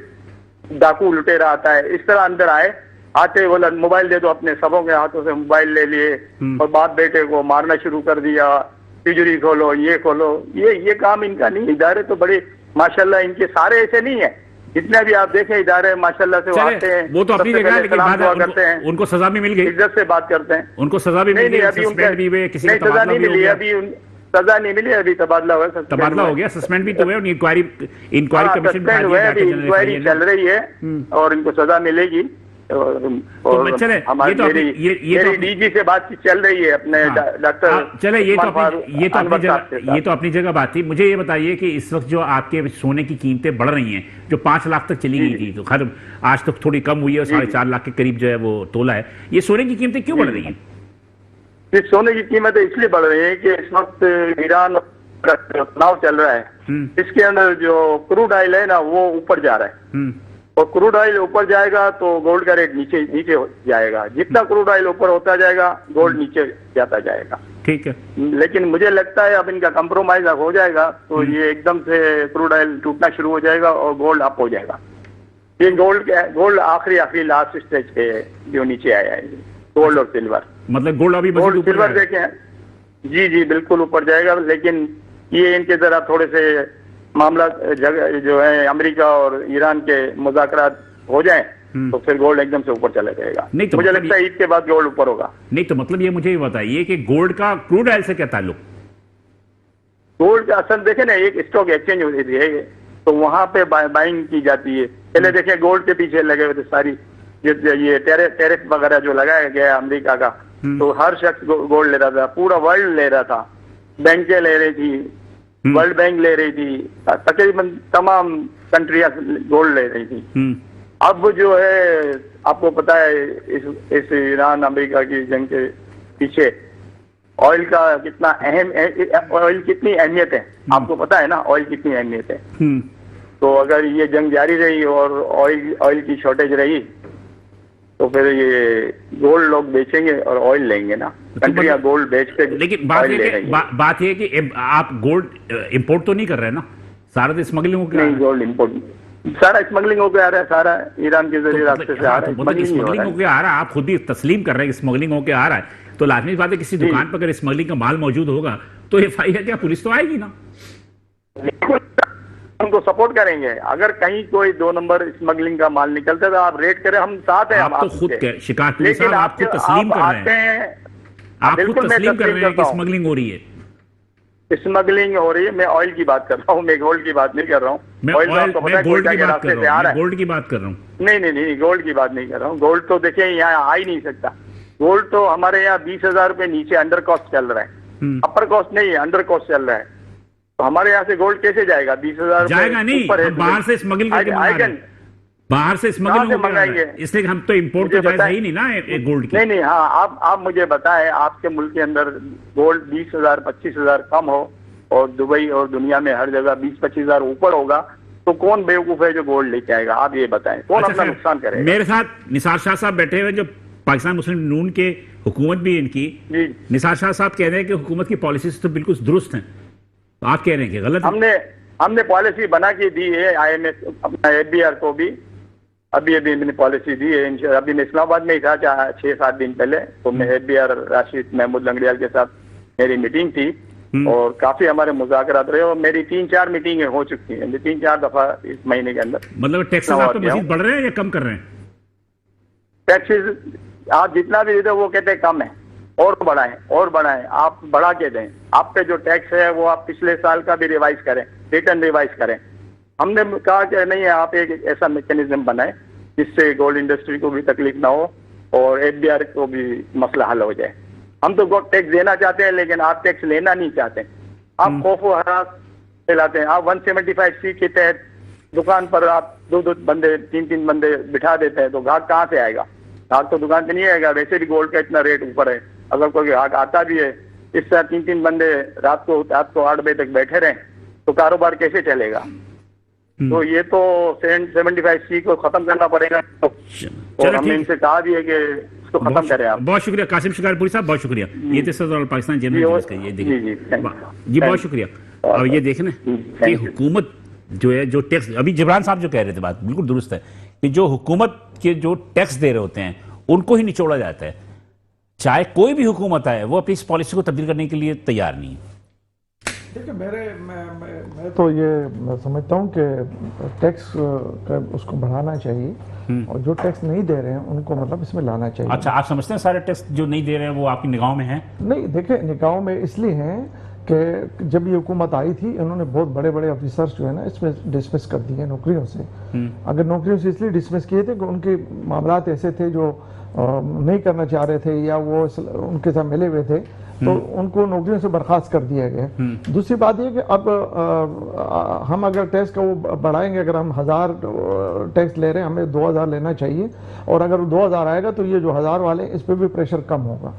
डाकू लुटेरा आता है, इस तरह अंदर आए, आते बोला मोबाइल दे दो, अपने सबों के हाथों से मोबाइल ले लिए और बाप बेटे को मारना शुरू कर दिया, तिजोरी खोलो, ये खोलो। ये काम इनका नहीं। इदारे तो बड़े माशाल्लाह इनके सारे ऐसे नहीं है, जितने भी आप देखें इदारे माशाल्लाह से वो आते हैं, वो तो अपनी जगह, लेकिन बाद करते हैं, उनको सजा भी मिल गई, इज्जत से बात करते हैं, उनको सजा भी मिल गई, सस्पेंड भी हुए, किसी का सजा नहीं मिली, अभी सजा नहीं मिली, अभी तबादला हुआ, तबादला हो गया, सस्पेंड भी तो हुए, इंक्वायरी कमीशन अभी इंक्वायरी चल रही है और इनको सजा मिलेगी। और हमारी मेरी DG से बातचीत चल रही है अपने डॉक्टर। चले, ये तो अपनी जगह बात थी। मुझे ये बताइए कि इस वक्त जो आपके सोने की कीमतें बढ़ रही हैं, जो 5 लाख तक चली गई थी, तो खैर आज तक थोड़ी कम हुई है, 4.5 लाख के करीब जो है वो तोला है, ये सोने की कीमतें क्यों बढ़ रही हैं? इस सोने की कीमतें इसलिए बढ़ रही है कि इस वक्त ईरान का तनाव चल रहा है, इसके अंदर जो क्रूड ऑयल है ना वो ऊपर जा रहा है, और क्रूड ऑयल ऊपर जाएगा तो गोल्ड का रेट नीचे हो जाएगा। जितना क्रूड ऑयल ऊपर होता जाएगा गोल्ड नीचे जाता जाएगा। ठीक है, लेकिन मुझे लगता है अब इनका कंप्रोमाइज हो जाएगा तो ये एकदम से क्रूड ऑयल टूटना शुरू हो जाएगा और गोल्ड अप हो जाएगा। ये गोल्ड आखिरी लास्ट स्टेज पे है जो नीचे आया है, गोल्ड और सिल्वर। मतलब गोल्ड अभी गोल्ड सिल्वर देखें, जी बिल्कुल ऊपर जाएगा, लेकिन ये इनके जरा थोड़े से मामला जगह जो है अमेरिका और ईरान के मुज़ाकरात हो जाएं तो फिर गोल्ड एकदम से ऊपर चला जाएगा। नहीं तो मुझे लगता है ईद के बाद गोल्ड ऊपर होगा। नहीं तो मतलब ये मुझे ये बताइए कि गोल्ड का क्रूड ऑयल से क्या ताल्लुक? गोल्ड का असल देखे ना, एक स्टॉक एक्सचेंज होती है तो वहां पे बाइंग की जाती है। पहले देखे गोल्ड के पीछे लगे हुए थे सारी, ये टेरिफ वगैरह जो लगाया गया अमेरिका का, तो हर शख्स गोल्ड ले रहा था, पूरा वर्ल्ड ले रहा था, बैंकें ले रही थी, वर्ल्ड बैंक ले रही थी, तकरीबन तमाम कंट्रियां गोल्ड ले रही थी। अब जो है आपको पता है इस ईरान अमेरिका की जंग के पीछे ऑयल का कितना ऑयल कितनी अहमियत है, आपको पता है ना ऑयल कितनी अहमियत है। तो अगर ये जंग जारी रही और ऑयल की शॉर्टेज रही तो फिर ये गोल्ड लोग बेचेंगे और ऑयल लेंगे ना, कंट्रियां गोल्ड बेच के। लेकिन बात ये कि आप गोल्ड इंपोर्ट तो नहीं कर रहे ना, सारा तो स्मगलिंग होकर नहीं, गोल्ड इंपोर्ट सारा स्मगलिंग होकर आ रहा है, सारा ईरान के जरिए रास्ते से आ रहा है, स्मगलिंग होकर आ रहा है। आप खुद भी तस्लीम कर रहे हैं कि स्मगलिंग होकर आ रहा है, तो लाजमी बात है किसी दुकान पर अगर स्मगलिंग का माल मौजूद होगा तो FIR क्या पुलिस तो आएगी ना। उनको सपोर्ट करेंगे। अगर कहीं कोई 2 नंबर स्मगलिंग का माल निकलता है तो आप रेड करें, हम साथ हैं। आप तो खुद शिकार पुलिस साहब आप खुद तस्लीम कर रहे हैं, आप खुद तस्लीम कर रहे हैं कि स्मगलिंग हो रही है। स्मगलिंग हो रही है, मैं ऑयल की बात कर रहा हूँ, मैं गोल्ड की बात नहीं कर रहा हूँ। मैं गोल्ड की बात कर रहा हूँ, गोल्ड की बात कर रहा हूँ। नहीं, गोल्ड की बात नहीं कर रहा हूँ। गोल्ड तो देखिए यहाँ आ ही नहीं सकता। गोल्ड तो हमारे यहाँ 20,000 रुपए नीचे अंडर कॉस्ट चल रहा है, अपर कॉस्ट नहीं है, अंडर कॉस्ट चल रहा है। तो हमारे यहाँ से गोल्ड कैसे जाएगा? 20,000 जाएगा नहीं, बाहर से स्मगलिंग करके बाहर से स्मगलिंग मंगाएंगे, इसलिए हम तो इम्पोर्ट तो जायज है ही नहीं ना गोल्ड की। नहीं, हाँ आप मुझे बताएं, आपके मुल्क के अंदर गोल्ड 20,000 25,000 कम हो और दुबई और दुनिया में हर जगह 20-25,000 ऊपर होगा, तो कौन बेवकूफ है जो गोल्ड लेके आएगा? आप ये बताएं, कौन अपना नुकसान करेगा? मेरे साथ निसार शाह साहब बैठे हुए, जो पाकिस्तान मुस्लिम नून के हुकूमत भी इनकी। निसार शाह साहब कह रहे हैं कि हुकूमत की पॉलिसीज तो बिल्कुल दुरुस्त हैं, तो आप कह रहे हैं कि गलत है। हमने पॉलिसी बना के दी है IMF अपना FBR को भी, अभी मैंने पॉलिसी दी है। अभी मैं इस्लामाबाद में ही था 6-7 दिन पहले, तो मैं FBR राशिद महमूद लंगड़ियाल के साथ मेरी मीटिंग थी और काफी हमारे मुज़ाकरात रहे और मेरी 3-4 मीटिंगें हो चुकी हैं, 3-4 दफा इस महीने के अंदर। मतलब टैक्सेस आप तो मजीद बढ़ रहे हैं या कम कर रहे हैं? टैक्सेस आप जितना भी देते हो वो कहते हैं कम है, और बढ़ाएं, आप बढ़ा के दें। आप पे जो टैक्स है वो आप पिछले साल का भी रिवाइज करें, रिटर्न रिवाइज करें। हमने कहा कि नहीं, आप एक ऐसा मैकेनिज्म बनाएं जिससे गोल्ड इंडस्ट्री को भी तकलीफ ना हो और FBR को भी मसला हल हो जाए। हम तो टैक्स देना चाहते हैं, लेकिन आप टैक्स लेना नहीं चाहते। आप खौफ व हरास फैलाते हैं। आप 175C के तहत दुकान पर आप 2-2 बंदे 3-3 बंदे बिठा देते हैं, तो ग्राहक कहाँ से आएगा? ग्राहक तो दुकान पे नहीं आएगा। वैसे भी गोल्ड का इतना रेट ऊपर है, अगर कोई ग्राहक आता भी है, इस तरह 3-3 बंदे रात को 8 बजे तक बैठे रहें तो कारोबार कैसे चलेगा? तो ये तो 75C को खत्म करना पड़ेगा। और हमने इनसे कहा भी है कि इसको खत्म करें आप। बहुत शुक्रिया कासिम शिकारपुरी साहब, बहुत शुक्रिया। ये तो सदर पाकिस्तान जनरल ये देखिए जी, बहुत शुक्रिया। और ये देखना कि हुकूमत जो है, जो टैक्स, अभी जिब्रान साहब जो कह रहे थे बात बिल्कुल दुरुस्त है कि जो हुकूमत के जो टैक्स दे रहे होते हैं उनको ही निचोड़ा जाता है। चाहे कोई भी हुकूमत आए, वो अपनी इस पॉलिसी को तब्दील करने के लिए तैयार नहीं है। देखिए मैं तो ये समझता हूँ कि टैक्स उसको बढ़ाना चाहिए और जो टैक्स नहीं दे रहे हैं उनको मतलब इसमें लाना चाहिए। अच्छा, आप समझते हैं सारे टैक्स जो नहीं दे रहे हैं वो आपकी निगाहों में हैं? नहीं, देखिए निगाहों में इसलिए हैं कि जब ये हुकूमत आई थी, इन्होंने बहुत बड़े बड़े ऑफिसर्स जो है ना इसमें डिसमिस कर दिए नौकरियों से। अगर नौकरियों से इसलिए डिसमिस किए थे कि उनके मामलात ऐसे थे जो नहीं करना चाह रहे थे या वो उनके साथ मिले हुए थे, तो उनको नौकरियों से बर्खास्त कर दिया गया। दूसरी बात यह कि अब हम अगर टैक्स का वो बढ़ाएंगे, अगर हम 1000 टैक्स ले रहे हैं, हमें 2000 लेना चाहिए, और अगर 2000 आएगा तो ये जो 1000 वाले इस पर भी प्रेशर कम होगा।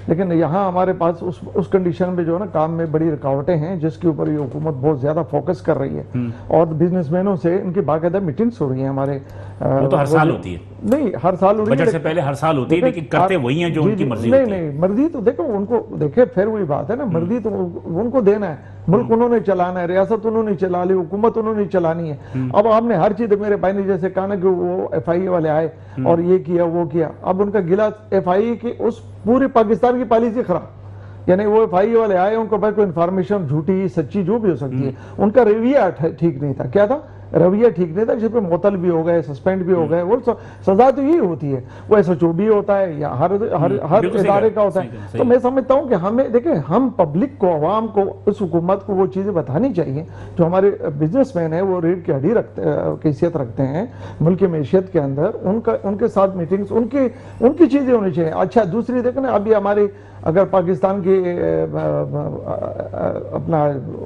लेकिन यहाँ हमारे पास उस कंडीशन में जो है ना काम में बड़ी रुकावटें हैं, जिसके ऊपर ये हुकूमत बहुत ज्यादा फोकस कर रही है और बिजनेसमैनों से इनकी बाकायदा मीटिंग्स हो रही है हमारे। वो तो हर साल होती है। नहीं, हर साल हो रही है, बजट से पहले हर साल होती है, लेकिन करते वही हैं जो उनकी मर्जी होती है। नहीं, मर्जी तो देखो उनको, देखिए फिर वही बात है ना, मर्जी तो उनको देना है, मुल्क उन्होंने चलाना है, रियासत उन्होंने चला ली, हुकूमत उन्होंने चलानी है। अब आपने हर चीज, मेरे भाई ने जैसे कहा ना कि वो FIA वाले आए और ये किया वो किया, अब उनका गिला FIA की उस पूरी पाकिस्तान की पॉलिसी खराब, यानी वो FIA वाले आए, उनको भाई कोई इन्फॉर्मेशन झूठी सच्ची जो भी हो सकती है, उनका रवैया ठीक नहीं था। क्या था? रवैया ठीक नहीं था, जिस पे मुअत्तल भी हो गए, सस्पेंड भी हो गए। वो सजा तो यही होती है, वो SHO भी होता है या हर इदारे का होता है। तो मैं समझता हूँ कि हमें, देखिए, हम पब्लिक को, आवाम को, उस हुकूमत को वो चीज़ें बतानी चाहिए। जो हमारे बिजनेसमैन है वो रीढ़ की हड्डी हैसियत रखते हैं मुल्क की मैशियत के अंदर, उनके साथ मीटिंग्स, उनकी चीज़ें होनी चाहिए। अच्छा, दूसरी देखो ना, अभी हमारी अगर पाकिस्तान की अपना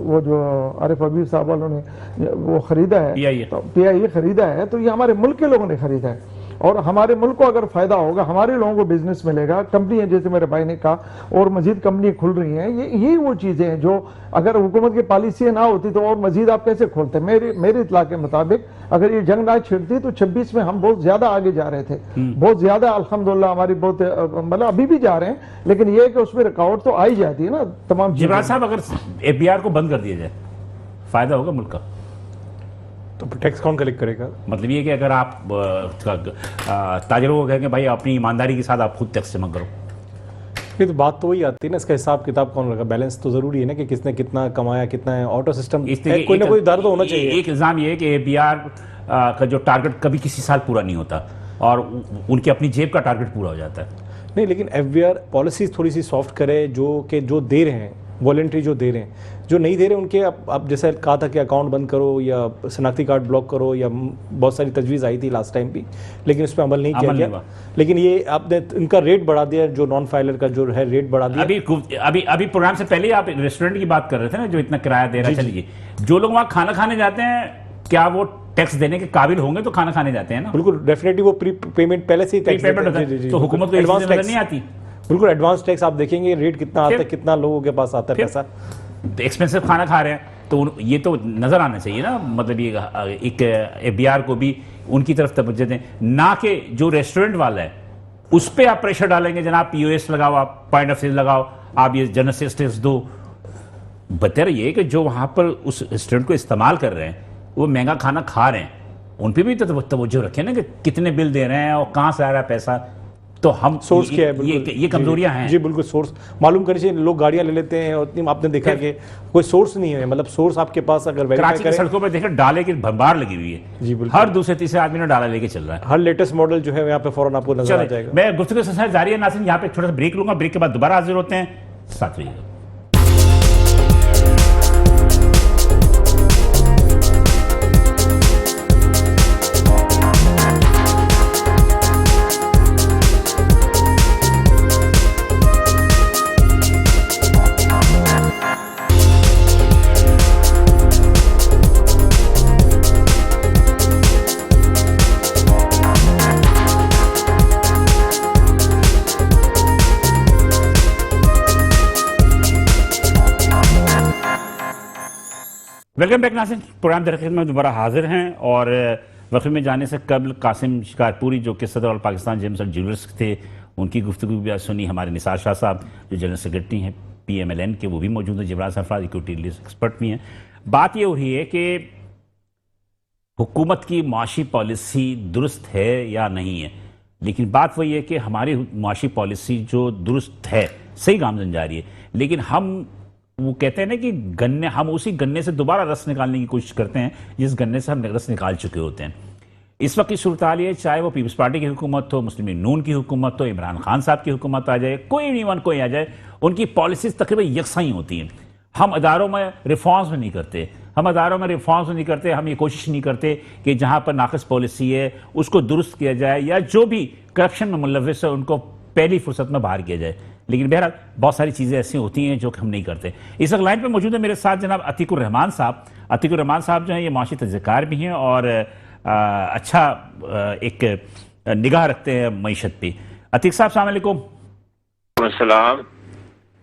वो जो आरिफ हबीब साहब वालों ने वो खरीदा है, PIA खरीदा है, तो ये हमारे मुल्क के लोगों ने खरीदा है और हमारे मुल्क को अगर फायदा होगा, हमारे लोगों को बिजनेस मिलेगा, कंपनियां जैसे मेरे भाई ने कहा और मजीद कंपनी खुल रही हैं। ये वो चीजें हैं जो अगर हुकूमत की पॉलिसी ना होती तो और मजीद आप कैसे खोलते। मेरे इतला के मुताबिक अगर ये जंग ना छिड़ती तो 26 में हम बहुत ज्यादा आगे जा रहे थे, बहुत ज्यादा, अल्हम्दुलिल्लाह हमारी बहुत, मतलब अभी भी जा रहे हैं, लेकिन ये कि उसमें रुकावट तो आई जाती है ना तमाम। जिब्रान साहब, अगर FBR को बंद कर दिया जाए फायदा होगा मुल्क का? तो टैक्स कौन कलेक्ट करेगा? मतलब ये कि अगर आप ताजरों को कहेंगे भाई अपनी ईमानदारी के साथ आप खुद टैक्स जमा करो। नहीं तो बात तो वही आती है ना, इसका हिसाब किताब कौन रखा, बैलेंस तो जरूरी है ना कि किसने कितना कमाया, कितना है, ऑटो सिस्टम कोई ना कोई दर तो होना चाहिए। एक इल्जाम ये है कि APR का जो टारगेट कभी किसी साल पूरा नहीं होता और उनकी अपनी जेब का टारगेट पूरा हो जाता है। नहीं, लेकिन FBR पॉलिसीज थोड़ी सी सॉफ्ट करे, जो दे रहे हैं वॉलेंट्री, जो दे रहे हैं, जो नहीं दे रहे उनके अब जैसे कहा था कि अकाउंट बंद करो या शनाख्ती कार्ड ब्लॉक करो, या बहुत सारी तजवीज़ आई थी लास्ट टाइम भी, लेकिन उस पर अमल नहीं किया गया। लेकिन ये आपने इनका रेट बढ़ा दिया, जो नॉन फाइलर का जो है रेट बढ़ा दिया। अभी प्रोग्राम से पहले आप रेस्टोरेंट की बात कर रहे थे ना, जो इतना किराया दे रहा है। चलिए, जो लोग वहाँ खाना खाने जाते हैं, क्या वो टैक्स देने के काबिल होंगे तो खाना खाने जाते हैं ना? बिल्कुल, डेफिनेटली वो प्री पेमेंट पहले से ही टैक्स तो हुकूमत को एडवांस टैक्स नहीं आती। बिल्कुल एडवांस टैक्स आप देखेंगे रेट कितना आता है, कितना लोगों के पास आता है पैसा। एक्सपेंसिव खाना खा रहे हैं तो ये तो नजर आना चाहिए ना, मतलब ये एक FBR को भी उनकी तरफ तवज्जो दें, ना कि जो रेस्टोरेंट वाला है उस पर आप प्रेशर डालेंगे, जनाब POS लगाओ, आप पॉइंट ऑफ सेल लगाओ, आप ये जनरल सेल्स टैक्स दो। बेहतर ये कि जो वहां पर उस रेस्टोरेंट को इस्तेमाल कर रहे हैं, वो महंगा खाना खा रहे हैं, उन पर भी तो तवज्जो रखें ना कि कितने बिल दे रहे हैं और कहाँ से आ रहा है पैसा। तो हम सोर्स क्या है, ये कमजोरियां हैं जी। बिल्कुल सोर्स मालूम करनी चाहिए। लोग गाड़ियां ले लेते हैं और आपने देखा कि कोई सोर्स नहीं है, मतलब सोर्स आपके पास अगर कराची की सड़कों पर देखें डाले की भंबार लगी हुई है जी। बिल्कुल, हर दूसरे तीसरे आदमी ने डाला लेके चल रहा है। हर लेटेस्ट मॉडल जो है यहाँ पे फौरन आपको नजर आ जाएगा। मैं गुफ्तगू सिलसिला जारी है नाज़रीन, यहाँ पे छोटा सा ब्रेक लूंगा, ब्रेक के बाद दोबारा हाजिर होते हैं, साथ रहिएगा। वेलकम बैक नाज़रीन, प्रोग्राम दरख़्त में दोबारा हाजिर हैं। और वक्फ़े में जाने से कबल कासिम शिकारपुरी जो कि सदर और पाकिस्तान जेम्स एंड ज्वेलर्स थे, उनकी गुफ्तगू भी आज सुनी। हमारे निसार शाह साहब जो जनरल सेक्रेटरी हैं PMLN के, वो भी मौजूद हैं। Jibran Sarfaraz equity risk expert भी हैं। बात ये हो रही है कि हुकूमत की माशी पॉलिसी दुरुस्त है या नहीं है, लेकिन बात वही है कि हमारी माशी पॉलिसी जो दुरुस्त है, सही गामजन जा रही है, लेकिन हम वो कहते हैं ना कि गन्ने, हम उसी गन्ने से दोबारा रस निकालने की कोशिश करते हैं जिस गन्ने से हम रस निकाल चुके होते हैं। इस वक्त की सूरत हाल है, चाहे वो पीपल्स पार्टी की हुकूमत हो, मुस्लिम लीग नून की हुकूमत हो, इमरान खान साहब की हुकूमत आ जाए, कोई आ जाए, उनकी पॉलिसीज तकरीबन यकसा ही होती हैं। हम अदारों में रिफॉर्म्स नहीं करते, हम ये कोशिश नहीं करते कि जहाँ पर नाक़िस पॉलिसी है उसको दुरुस्त किया जाए, या जो भी करप्शन में मुलव्वस है उनको पहली फुर्सत में बाहर किया जाए। लेकिन बहरहाल बहुत सारी चीज़ें ऐसी होती हैं जो कि हम नहीं करते। इस वक्त लाइन पे मौजूद है मेरे साथ जनाब अतीकुर रहमान साहब। अतीकुर रहमान साहब जो हैं ये माशी तजज़ियाकार भी हैं और अच्छा एक निगाह रखते हैं मईशत पे। अतीक साहब अस्सलाम वालेकुम। अस्सलाम।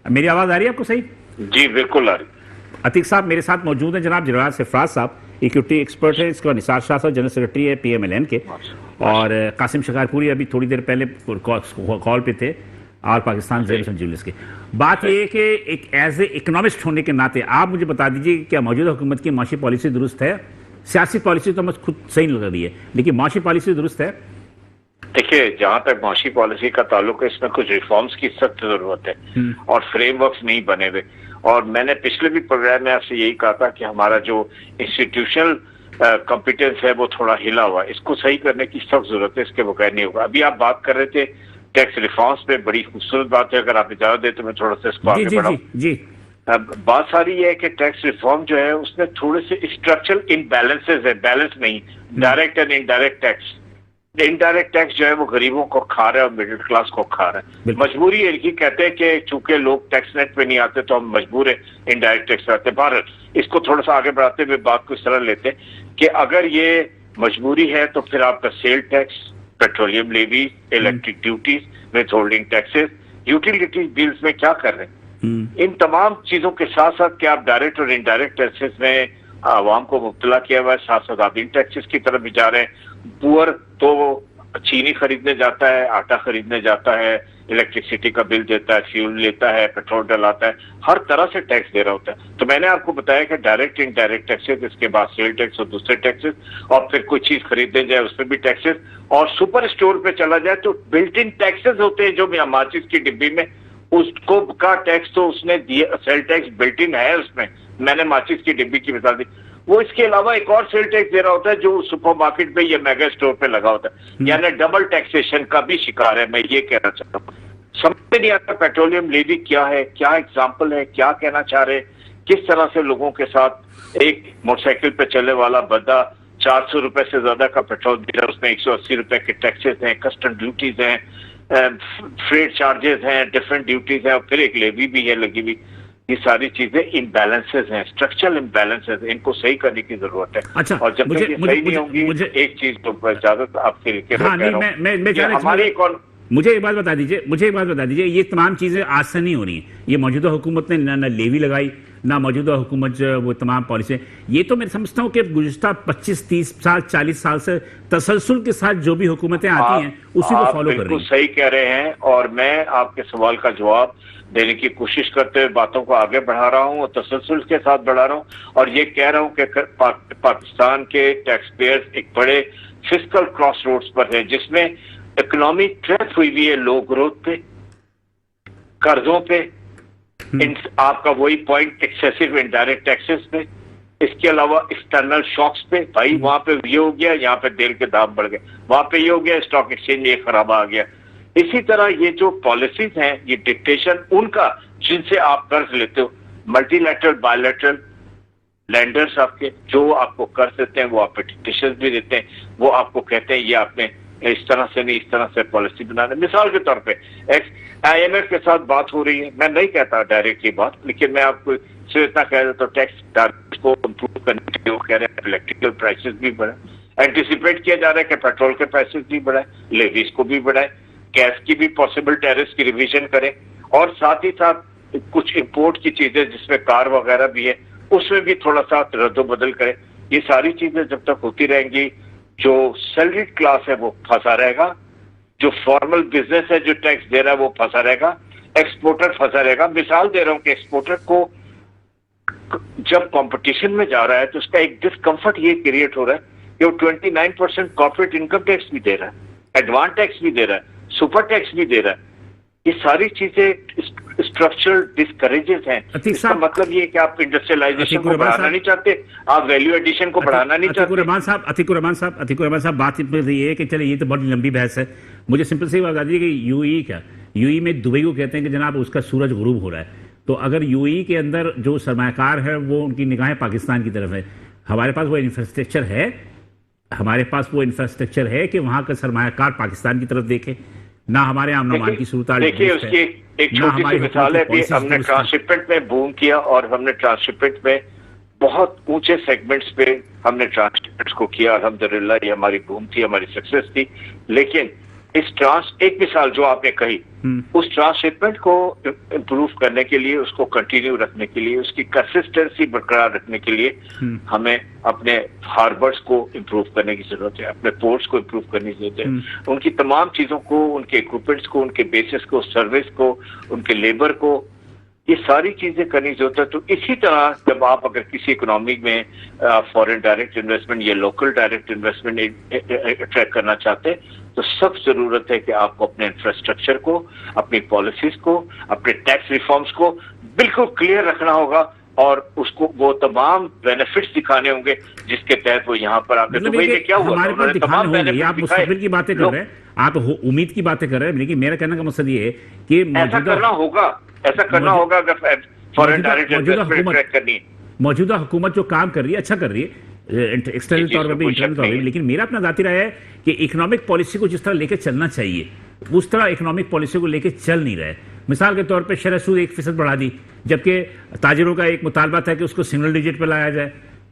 मेरी आवाज़ आ रही है आपको सही? जी बिल्कुल आ रही। अतीक साहब मेरे साथ मौजूद हैं जनाब जबरान सरफराज साहब, इक्विटी एक्सपर्ट है, इसके बाद निसार शाह साहब जनरल सेक्रेटरी है PMLN के, और कासिम शिकारपुरी अभी थोड़ी देर पहले कॉल पे थे, और पाकिस्तान जेम्स एंड ज्वेलर्स के। बात यह है कि एक एज ए इकोनॉमिस्ट होने के नाते आप मुझे बता दीजिए क्या मौजूदा हुकूमत की माशी पॉलिसी दुरुस्त है? सियासी पॉलिसी तो मुझे खुद सही लग रही है, लेकिन माशी पॉलिसी दुरुस्त है? देखिए, जहां तक माशी पॉलिसी का ताल्लुक है, इसमें कुछ रिफॉर्म्स की सख्त जरूरत है और फ्रेमवर्क्स नहीं बने हुए। और मैंने पिछले भी प्रोग्राम में आपसे यही कहा था कि हमारा जो इंस्टीट्यूशनल कॉम्पिटेंस है वो थोड़ा हिला हुआ है, इसको सही करने की सख्त जरूरत है, इसके बगैर नहीं होगा। अभी आप बात कर रहे थे टैक्स रिफॉर्म्स पे, बड़ी खूबसूरत बात है, अगर आप इजाजत दें तो मैं थोड़ा सा इसको आगे बढ़ाऊं। जी। बात सारी ये है कि टैक्स रिफॉर्म जो है उसमें थोड़े से स्ट्रक्चरल इनबैलेंसेस है, बैलेंस नहीं, direct and indirect tax. Indirect tax जो है वो गरीबों को खा रहा है और मिडिल क्लास को खा रहा है। मजबूरी है कि कहते हैं कि चूंकि लोग टैक्स नेट पे नहीं आते तो हम मजबूर है इनडायरेक्ट टैक्स आते। भारत इसको थोड़ा सा आगे बढ़ाते हुए बात को इस तरह लेते हैं कि अगर ये मजबूरी है तो फिर आपका sale tax, petroleum levy, electric duties, withholding taxes, utility bills में क्या कर रहे हैं? इन तमाम चीजों के साथ साथ क्या आप डायरेक्ट और इनडायरेक्ट टैक्सेस में आवाम को मुब्तला किया हुआ है, साथ साथ आप इन टैक्सेस की तरफ भी जा रहे हैं। पुअर तो चीनी खरीदने जाता है, आटा खरीदने जाता है, इलेक्ट्रिसिटी का बिल देता है, फ्यूल लेता है, पेट्रोल डलाता है, हर तरह से टैक्स दे रहा होता है। तो मैंने आपको बताया कि डायरेक्ट इनडायरेक्ट टैक्सेस, इसके बाद सेल टैक्स और दूसरे टैक्सेस, और फिर कोई चीज खरीदने जाए उस पर भी टैक्सेस, और सुपर स्टोर पे चला जाए तो बिल्ट इन टैक्सेस होते हैं जो माचिस की डिब्बी में उसको का टैक्स तो उसने दिया, सेल टैक्स बिल्ट इन है उसमें। मैंने माचिस की डिब्बी की मिसाल दी, वो इसके अलावा एक और सेल टैक्स दे रहा होता है जो सुपरमार्केट पे या मेगा स्टोर पे लगा होता है, यानी डबल टैक्सेशन का भी शिकार है। मैं ये कहना चाहता हूँ, समझ नहीं आता पेट्रोलियम लेवी क्या है, क्या एग्जाम्पल है, क्या कहना चाह रहे, किस तरह से लोगों के साथ। एक मोटरसाइकिल पे चलने वाला बंदा 400 रुपए से ज्यादा का पेट्रोल दे रहा है, उसमें 180 रुपए के टैक्सेस हैं, कस्टम ड्यूटीज हैं, फ्रेट चार्जेस हैं, डिफरेंट ड्यूटीज हैं, और फिर एक लेवी भी है लगी हुई। ये सारी चीजें इम्बैलेंसेस हैं, स्ट्रक्चरल इम्बैलेंसेस, इनको सही करने की जरूरत है। अच्छा, और जब तक ये सही नहीं होंगी, एक चीज तो इजाजत आपके लिए हाँ, नहीं, हमारी मुझे एक बात बता दीजिए, ये तमाम चीजें आज से नहीं हो रही हैं। ये मौजूदा हुकूमत ने ना लेवी लगाई, ना मौजूदा हुकूमत जो वो तमाम पॉलिसी, ये तो मैं समझता हूँ कि गुज़िश्ता 25-30 साल 40 साल से तसलसल के साथ जो भी हुकूमतें आती हैं उसी को फॉलो कर रही हैं। सही कह रहे हैं, और मैं आपके सवाल का जवाब देने की कोशिश करते हुए बातों को आगे बढ़ा रहा हूँ और तसलसल के साथ बढ़ा रहा हूँ, और ये कह रहा हूँ कि पाकिस्तान के टैक्स पेयर्स एक बड़े फिस्कल क्रॉस रोड्स पर हैं, जिसमें इकोनॉमी ट्रैप हुई हुई है, लो ग्रोथ पे, कर्जों पे, आपका वही पॉइंट एक्सेसिव इनडायरेक्ट टैक्सेस पे, इसके अलावा एक्सटर्नल शॉक्स पे। भाई वहां पे ये हो गया, यहाँ पे तेल के दाम बढ़ गए, वहां पे ये हो गया, स्टॉक एक्सचेंज ये खराब आ गया। इसी तरह ये जो पॉलिसीज हैं, ये डिक्टेशन उनका जिनसे आप कर्ज लेते हो, मल्टीलैटरल बायलैटरल लैंडर्स आपके जो आपको कर्ज देते हैं, वो आपको डिक्टेशन भी देते हैं, वो आपको कहते हैं ये आपने इस तरह से नहीं, इस तरह से पॉलिसी बनाना। मिसाल के तौर पे IMF के साथ बात हो रही है, मैं नहीं कहता डायरेक्टली बात, लेकिन मैं आपको सिर्फ इतना कह देता हूँ, टैक्स टारगेट को इम्प्रूव करने के लिए वो कह रहे हैं इलेक्ट्रिकल प्राइसेस भी बढ़े, एंटिसिपेट किया जा रहा है कि पेट्रोल के प्राइसेस भी बढ़ाए, लेवीज को भी बढ़ाए, गैस की भी पॉसिबल टैरिफ की रिवीजन करें, और साथ ही साथ कुछ इम्पोर्ट की चीजें जिसमें कार वगैरह भी है उसमें भी थोड़ा सा रद्दोबदल करें। ये सारी चीजें जब तक होती रहेंगी, जो सैलरीड क्लास है वो फंसा रहेगा, जो फॉर्मल बिजनेस है जो टैक्स दे रहा है वो फंसा रहेगा, एक्सपोर्टर फंसा रहेगा। मिसाल दे रहा हूं कि एक्सपोर्टर को जब कंपटीशन में जा रहा है तो उसका एक डिस्कंफर्ट ये क्रिएट हो रहा है कि वो 29% कॉर्पोरेट इनकम टैक्स भी दे रहा है, एडवांस टैक्स भी दे रहा है, सुपर टैक्स भी दे रहा है। ये सारी चीजें स्ट्रक्चरल डिस्करेजेस हैं। इसका मतलब ये है कि आप इंडस्ट्रियलाइजेशन को बढ़ाना नहीं चाहते, आप वैल्यू एडिशन को बढ़ाना नहीं चाहते। अतीक रहमान साहब, बात ये है कि चले ये तो बहुत लंबी बहस है, मुझे सिंपल सी बात बता दीजिए कि यूएई क्या, यूएई में दुबई को कहते हैं कि जनाब उसका सूरज गुरूब हो रहा है, तो अगर यूएई के अंदर जो सरमायाकार है वो उनकी निगाहें पाकिस्तान की तरफ है, हमारे पास वो इंफ्रास्ट्रक्चर है, कि वहां का सरमायाकार पाकिस्तान की तरफ देखे, ना हमारे आम नमान की सूरत। देखिए उसकी एक छोटी सी मिसाल है, अभी हमने ट्रांसशिपमेंट में बूम किया और हमने ट्रांसशिपमेंट में बहुत ऊंचे सेगमेंट्स पे हमने ट्रांसशिपमेंट्स को किया, अल्हम्दुलिल्लाह ये हमारी बूम थी, हमारी सक्सेस थी। लेकिन इस एक मिसाल जो आपने कही, उस ट्रांसशिपमेंट को इम्प्रूव करने के लिए, उसको कंटिन्यू रखने के लिए, उसकी कंसिस्टेंसी बरकरार रखने के लिए हमें अपने हार्बर्स को इम्प्रूव करने की जरूरत है, अपने पोर्ट्स को इम्प्रूव करने की जरूरत है, उनकी तमाम चीजों को, उनके इक्विपमेंट्स को, उनके बेसिस को, सर्विस को, उनके लेबर को, ये सारी चीजें करने की जरूरत है। तो इसी तरह जब आप अगर किसी इकोनॉमी में फॉरेन डायरेक्ट इन्वेस्टमेंट या लोकल डायरेक्ट इन्वेस्टमेंट अट्रैक्ट करना चाहते हैं, तो सख्त जरूरत है कि आपको अपने इंफ्रास्ट्रक्चर को, अपनी पॉलिसीज को, अपने टैक्स रिफॉर्म्स को बिल्कुल क्लियर रखना होगा, और उसको वो तमाम बेनिफिट्स दिखाने होंगे जिसके तहत वो यहाँ पर आकर। तो भाई क्या हुआ, तमाम बेनिफिट आप मुस्तकबिल की बातें कर रहे हैं, आप उम्मीद की बातें कर रहे हैं, लेकिन मेरा कहने का मकसद ये है कि ऐसा करना होगा अगर फॉरेन डायरेक्ट इन्वेस्टमेंट अट्रैक्ट करनी है। मौजूदा हुकूमत जो काम कर रही है, अच्छा कर रही है एक्सटर्नल तौर पर भी, इंटरनल तौर पर भी, लेकिन मेरा अपना जाती राय है कि इकोनॉमिक पॉलिसी को जिस तरह लेके चलना चाहिए उस तरह इकोनॉमिक पॉलिसी को लेके चल नहीं रहे। मिसाल के तौर पे शरह सूद 1% बढ़ा दी, जबकि ताजिरों का एक मुतालबा था कि उसको सिंगल डिजिट पे लाया जाए,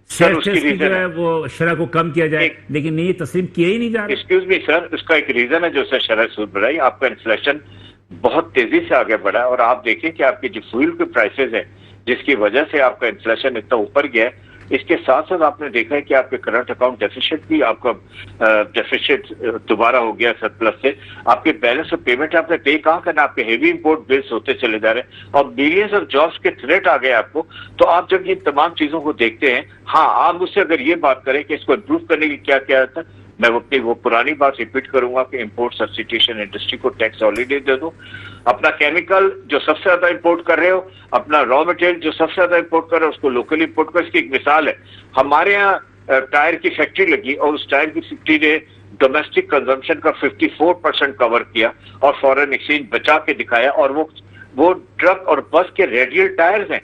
शेयर की जो है वो शरह को कम किया जाए, लेकिन ये तस्लीम किया ही नहीं जा रहा। एक्सक्यूज मी सर, उसका एक रीजन है जो शरह सूद बढ़ाई, आपका इन्फ्लेशन बहुत तेजी से आगे बढ़ा है, और आप देखिए कि आपकी जो फ्यूल के प्राइसेस है जिसकी वजह से आपका इन्फ्लेशन इतना ऊपर गया है, इसके साथ साथ आपने देखा है कि आपके करंट अकाउंट डेफिसिट भी, आपका डेफिसिट दोबारा हो गया सरप्लस से, आपके बैलेंस ऑफ पेमेंट आपने पे कहाँ करना, आपके हेवी इंपोर्ट बिल्स होते चले जा रहे हैं, और बिलियंस ऑफ जॉब्स के थ्रेट आ गए आपको। तो आप जब ये तमाम चीजों को देखते हैं, हाँ आप मुझसे अगर ये बात करें कि इसको इम्प्रूव करने की क्या क्या था, मैं वो पुरानी बात रिपीट करूंगा कि इंपोर्ट सब्स्टिट्यूशन इंडस्ट्री को टैक्स हॉलीडे दे दो। अपना केमिकल जो सबसे ज्यादा इंपोर्ट कर रहे हो, अपना रॉ मटेरियल जो सबसे ज्यादा इंपोर्ट कर रहे हो, उसको लोकली इंपोर्ट करो। इसकी एक मिसाल है, हमारे यहाँ टायर की फैक्ट्री लगी और उस टायर की फैक्ट्री ने डोमेस्टिक कंजम्पशन का 54% कवर किया और फॉरेन एक्सचेंज बचा के दिखाया। और वो ट्रक और बस के रेडियल टायर्स हैं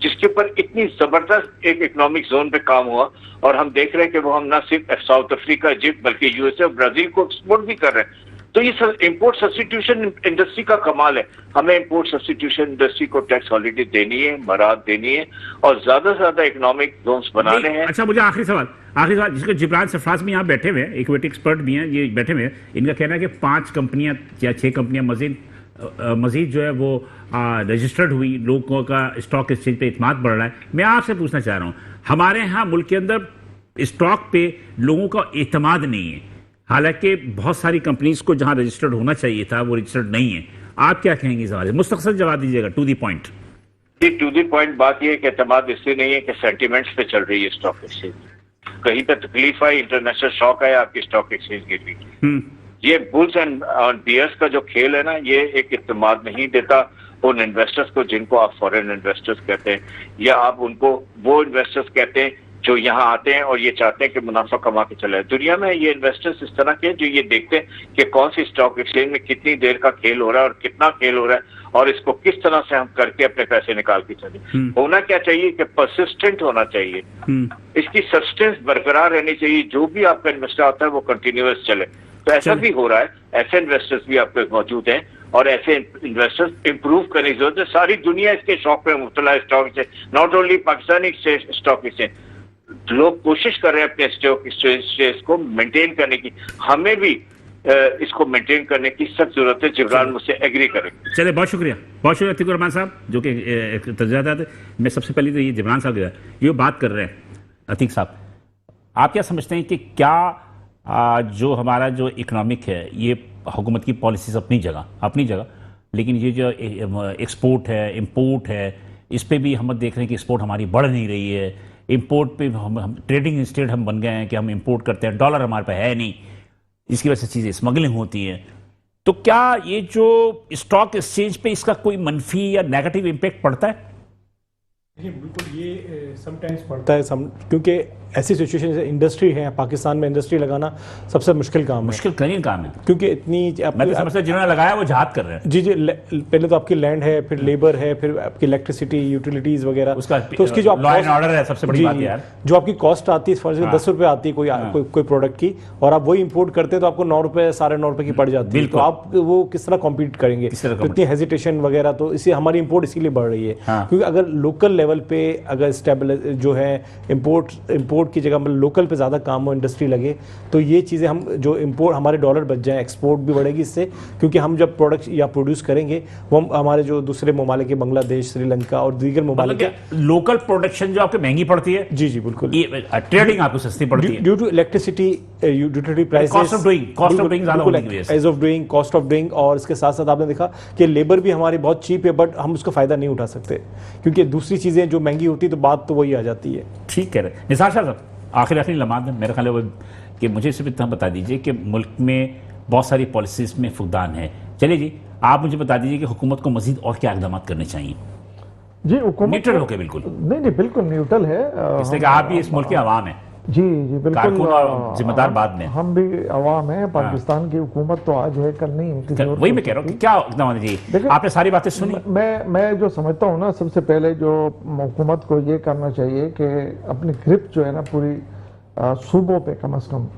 जिसके ऊपर इतनी जबरदस्त एक इकोनॉमिक जोन पे काम हुआ। और हम देख रहे हैं कि वो हम ना सिर्फ साउथ अफ्रीका, इजिप्ट, बल्कि यूएसए और ब्राजील को एक्सपोर्ट भी कर रहे हैं। तो ये इंपोर्ट सब्स्टिट्यूशन इंडस्ट्री का कमाल है। हमें इंपोर्ट सब्स्टिट्यूशन इंडस्ट्री को टैक्स हॉलीडे देनी है, मराद देनी है और ज्यादा से ज्यादा इकोनॉमिक जोन्स बनाने हैं। अच्छा, मुझे आखिरी सवाल जिसके जिब्रान सरफराज भी यहाँ बैठे हुए हैं, इक्विटी एक्सपर्ट भी हैं, ये बैठे हुए हैं। इनका कहना है कि 5 कंपनियां या 6 कंपनियां मजीद जो है वो रजिस्टर्ड हुई, लोगों का स्टॉक एक्सचेंज पे इत्मीनान बढ़ रहा है। मैं आपसे पूछना चाह रहा हूँ, हमारे यहाँ मुल्क के अंदर स्टॉक पे लोगों का एतमाद नहीं है, हालांकि बहुत सारी कंपनीज को जहां रजिस्टर्ड होना चाहिए था वो रजिस्टर्ड नहीं है। आप क्या कहेंगे इस सवाल? मुस्तक़िल जवाब दीजिएगा, to the point. To the point बात यह है कि एतमाद इससे नहीं है कि सेंटिमेंट्स पे चल रही है स्टॉक एक्सचेंज। कहीं पे तकलीफ आई, इंटरनेशनल शॉक आया, आपकी स्टॉक एक्सचेंज गिर गई। ये बुल्स एंड बियर्स का जो खेल है ना, ये एक इत्मीनान नहीं देता उन इन्वेस्टर्स को जिनको आप फॉरेन इन्वेस्टर्स कहते हैं, या आप उनको वो इन्वेस्टर्स कहते हैं जो यहाँ आते हैं और ये चाहते हैं कि मुनाफा कमा के चले। दुनिया में ये इन्वेस्टर्स इस तरह के जो ये देखते हैं कि कौन सी स्टॉक एक्सचेंज में कितनी देर का खेल हो रहा है और कितना खेल हो रहा है और इसको किस तरह से हम करके अपने पैसे निकाल के चले। होना क्या चाहिए कि परसिस्टेंट होना चाहिए, इसकी सब्सटेंस बरकरार रहनी चाहिए। जो भी आपका इन्वेस्टर आता है वो कंटिन्यूअस चले। तो ऐसा भी हो रहा है, ऐसे इन्वेस्टर्स भी आपके मौजूद हैं और ऐसे इन्वेस्टर्स इंप्रूव करने की जरूरत है। सारी दुनिया इसके शौक पे मुब्तला है, stock exchange, not only Pakistani stock exchange. लोग कोशिश कर रहे हैं अपने स्टॉक एक्सचेंज को मेंटेन करने की, हमें भी इसको मेंटेन करने की सख्त जरूरत है। जिब्रान मुझसे एग्री करेंगे। चलिए, बहुत शुक्रिया अतीक रहमान साहब जो कि तजर्बात है। मैं सबसे पहले तो ये जिब्रान साहब ये बात कर रहे हैं। अतीक साहब, आप क्या समझते हैं कि क्या जो हमारा जो इकोनॉमिक है, ये हुकूमत की पॉलिसीज अपनी जगह, लेकिन ये जो एक्सपोर्ट है, इंपोर्ट है, इस पे भी हम देख रहे हैं कि एक्सपोर्ट हमारी बढ़ नहीं रही है। इंपोर्ट पे हम ट्रेडिंग स्टेट हम बन गए हैं कि हम इंपोर्ट करते हैं, डॉलर हमारे पे है नहीं, इसकी वजह से चीज़ें स्मगलिंग होती हैं। तो क्या ये जो स्टॉक एक्सचेंज पे इसका कोई मनफी या नेगेटिव इम्पैक्ट पड़ता है? देखिए, बिल्कुल ये समटाइम्स पड़ता है क्योंकि ऐसी सिचुएशन जैसे इंडस्ट्री है, पाकिस्तान में इंडस्ट्री लगाना सबसे मुश्किल काम है, मुश्किल करीन काम है, क्योंकि इतनी मैं तो समझता जिन्होंने लगाया वो जहाद कर रहे हैं। जी, पहले तो आपकी लैंड है, फिर लेबर है, फिर आपकी इलेक्ट्रिसिटी, यूटिलिटीज वगैरह, उसका तो उसकी जो लॉ एंड ऑर्डर है सबसे बड़ी बात यार। जो आपकी कॉस्ट आती है, फर्ज 10 रुपए आती है कोई प्रोडक्ट की, और आप वही इंपोर्ट करते हैं तो आपको 9 रुपए 9.5 रुपए की पड़ जाती है। तो आप वो किस तरह कॉम्पीट करेंगे? तो इतनी हेजिटेशन वगैरह, तो इससे हमारी इंपोर्ट इसीलिए बढ़ रही है। क्योंकि अगर लोकल लेवल पे अगर स्टेबल जो है इंपोर्ट की जगह मतलब लोकल पे ज़्यादा काम हो, इंडस्ट्री लगे, तो ये चीज़ें हम जो इंपोर्ट हमारे डॉलर बच जाए, एक्सपोर्ट भी बढ़ेगी इससे, क्योंकि हम जब प्रोडक्ट या प्रोड्यूस करेंगे वो हमारे जो दूसरे ममालिक है, बांग्लादेश, श्रीलंका और दीगर ममालिक, लोकल प्रोडक्शन जो आपको महंगी पड़ती है। जी बिल्कुल, ट्रेडिंग आपको सस्ती पड़ती है due to electricity, utility prices, cost of doing, cost of doing. और इसके साथ साथ आपने देखा कि लेबर भी हमारी बहुत चीप है, बट हम उसका फायदा नहीं उठा सकते क्योंकि दूसरी चीज़ें जो महंगी होती है तो बात तो वही आ जाती है। ठीक कह रहे निसार साहब, आखिरी लम्हात में मेरा ख्याल है कि मुझे सिर्फ इतना बता दीजिए कि मुल्क में बहुत सारी पॉलिसीज में फुकदान है। चलिए जी, आप मुझे बता दीजिए कि हुकूमत को मजीद और क्या इक़दाम करने चाहिए? जी, हुकूमत न्यूट्रल होकर, बिल्कुल नहीं, बिल्कुल न्यूट्रल है, इसलिए कि आप भी इस मुल्क के अवाम हैं। जी बिल्कुल, जिम्मेदार बाद में हम भी अवाम हैं। पाकिस्तान की हुकूमत तो आज है, कल नहीं है। वही मैं कह रहा हूँ कि क्या इक़दाम चाहिए? आपने सारी बातें सुनी। मैं जो समझता हूँ ना, सबसे पहले जो हुकूमत को ये करना चाहिए कि अपनी ग्रिप जो है ना पूरी सूबों पे कम से कम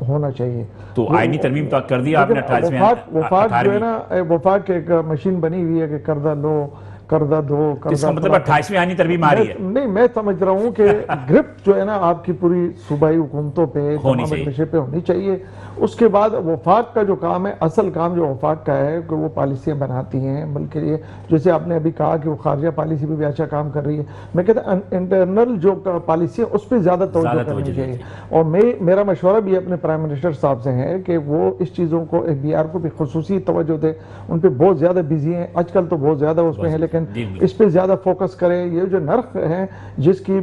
होना चाहिए। तो आईनी तरमीम तो कर दिया आपने 28 में। वफाक जो है ना, वफाक एक मशीन बनी हुई है कि कर्जा लो, कर्जा दो, इसका मतलब 28वीं आईनी तरमीम आ रही है। नहीं, मैं समझ रहा हूँ कि ग्रिप जो है ना आपकी पूरी सूबाई हुकूमतों पे, नशे पे होनी चाहिए। उसके बाद वफाक का जो काम है, असल काम जो वफाक का है कि वो पॉलिसियाँ बनाती हैं मुल्क के लिए। जैसे आपने अभी कहा कि वो खारजा पॉलिसी पे भी अच्छा काम कर रही है, मैं कहता हूँ इंटरनल जो पॉलिसी है उस पर ज़्यादा तवज्जो करनी चाहिए। और मेरा मशवरा भी अपने प्राइम मिनिस्टर साहब से है कि वो इस चीज़ों को, FBR को भी खुसूसी तवज्जो दे। उन पर बहुत ज़्यादा बिजी हैं आजकल, तो बहुत ज़्यादा उसमें है, लेकिन लेकिन जी, बिल्कुल। इस पे ज्यादा फोकस करें। ये जो नर्क है जिसकी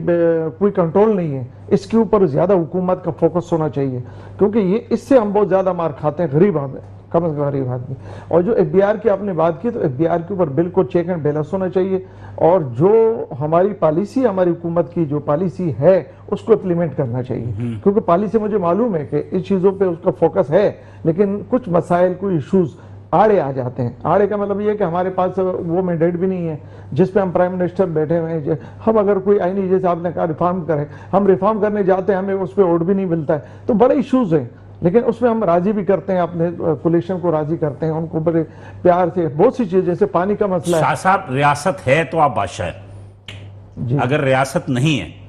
कोई कंट्रोल नहीं है, इसके ऊपर ज्यादा हुकूमत का फोकस होना चाहिए, क्योंकि ये इससे हम बहुत ज्यादा मार खाते हैं, गरीब आदमी, कम से कम गरीब आदमी। और जो FBR की आपने बात की, तो FBR के ऊपर बिल्कुल चेक एंड बैलेंस होना चाहिए, और जो हमारी पॉलिसी, हमारी हुकूमत की जो पॉलिसी है उसको इम्प्लीमेंट करना चाहिए, क्योंकि पॉलिसी मुझे मालूम है कि इस चीज़ों पे उसका फोकस है, लेकिन कुछ मसाइल, कोई इशूज़ आड़े आ जाते हैं। आड़े का मतलब ये है कि हमारे पास वो मैंडेट भी नहीं है जिस पे हम प्राइम मिनिस्टर बैठे हुए हैं। हम अगर कोई आईनी, जैसे आपने कहा रिफॉर्म करें, हम रिफॉर्म करने जाते हैं, हमें उस पर वोट भी नहीं मिलता है, तो बड़े इशूज़ हैं। लेकिन उसमें हम राजी भी करते हैं, अपने कोलिशन को राजी करते हैं, उनको बड़े प्यार से। बहुत सी चीज़, जैसे पानी का मसला है। शाह साहब, रियासत है तो आप बादशाह है, जी। अगर रियासत नहीं है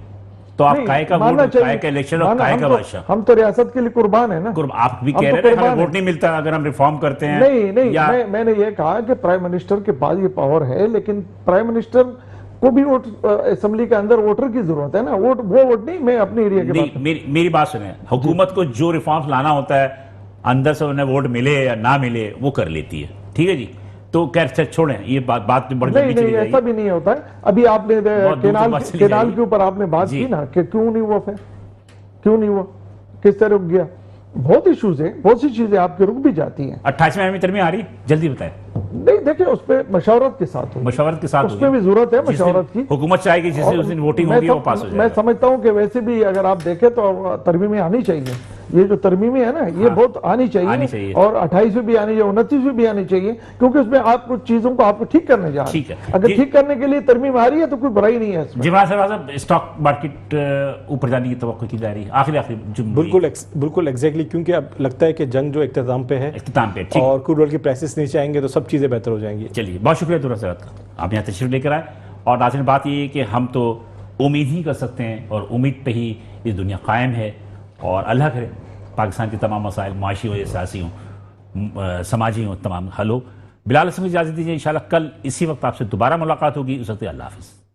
तो आप नहीं, काय का मानना वोट, चाहिए। काय का इलेक्शन और मानना, काय का बादशाह। हम तो रियासत के लिए कुर्बान है ना। आप भी हम कह तो रहे हैं कुर्बान हमें वोट है। नहीं मिलता अगर हम रिफॉर्म करते हैं। नहीं, या मैंने ये कहा कि प्राइम मिनिस्टर के पास ये पावर है, लेकिन प्राइम मिनिस्टर को भी वोट, असेंबली के अंदर वोटर की जरूरत है ना। वोट, वो वोट नहीं, मैं अपने एरिया के नहीं, बात। मेरी बात सुने, हुकूमत को जो रिफॉर्म्स लाना होता है, अंदर से उन्हें वोट मिले या ना मिले, वो कर लेती है, ठीक है जी। तो खैर छोड़ें ये बात में बड़ी नहीं, लंबी चली ऐसा जाएगी। भी नहीं होता है। अभी आपने बहुत दूर तक बात चली केनाल जाएगी। के ऊपर आपने बात जी। की ना, कि क्यों नहीं हुआ, फिर क्यों नहीं हुआ, किस तरह रुक गया। बहुत इश्यूज है, बहुत सी चीजें आपकी रुक भी जाती हैं। 28वीं तरमीम आ रही है, जल्दी बताएं। नहीं, देखिए उस पर मशवरत के साथ होगी। मशवरत के साथ उसमें भी जरूरत है जिस दिन मशवरत की। हुकूमत चाहेगी, जिस दिन उस दिन वोटिंग मैं होगी वो पास हो मैं जाएगा। समझता हूं कि वैसे भी अगर आप देखें तो तरमीमें आनी चाहिए। ये जो तरमीमें है ना, ये बहुत आनी आनी चाहिए। चाहिए, और 28 में भी आनी चाहिए, 29 में भी आनी चाहिए, क्योंकि उसमें आप कुछ चीजों को आपको ठीक करने जा रहे ठीक हैं। है। अगर ये- ठीक करने के लिए तरमीम आ रही है तो कोई बुराई नहीं है इसमें। जिमरान साहब, स्टॉक मार्केट ऊपर जाने की तवक्को की जा रही है, आखिरी बिल्कुल एग्जैक्टली, क्योंकि अब लगता है कि जंग जो इख्तिताम पे है इख्तिताम पे, ठीक। और क्रूड ऑयल की प्राइसेस नीचे आएंगे तो सब चीज़ें बेहतर हो जाएंगी। चलिए, बहुत शुक्रिया दुर्रा साहब का, आप यहाँ तशरीफ लेकर आए। और नाज़रीन, बात ये है कि हम तो उम्मीद ही कर सकते हैं, और उम्मीद पे ही ये दुनिया कायम है। और अल्लाह करे पाकिस्तान के तमाम मसाइल, माशी हो या सियासी हों, समाजी हों, तमाम हल हो। बिलाल हसन को इजाज़त दीजिए, इंशाल्लाह कल इसी वक्त आपसे दोबारा मुलाकात होगी। उस वक्त अल्लाह हाफ़िज़।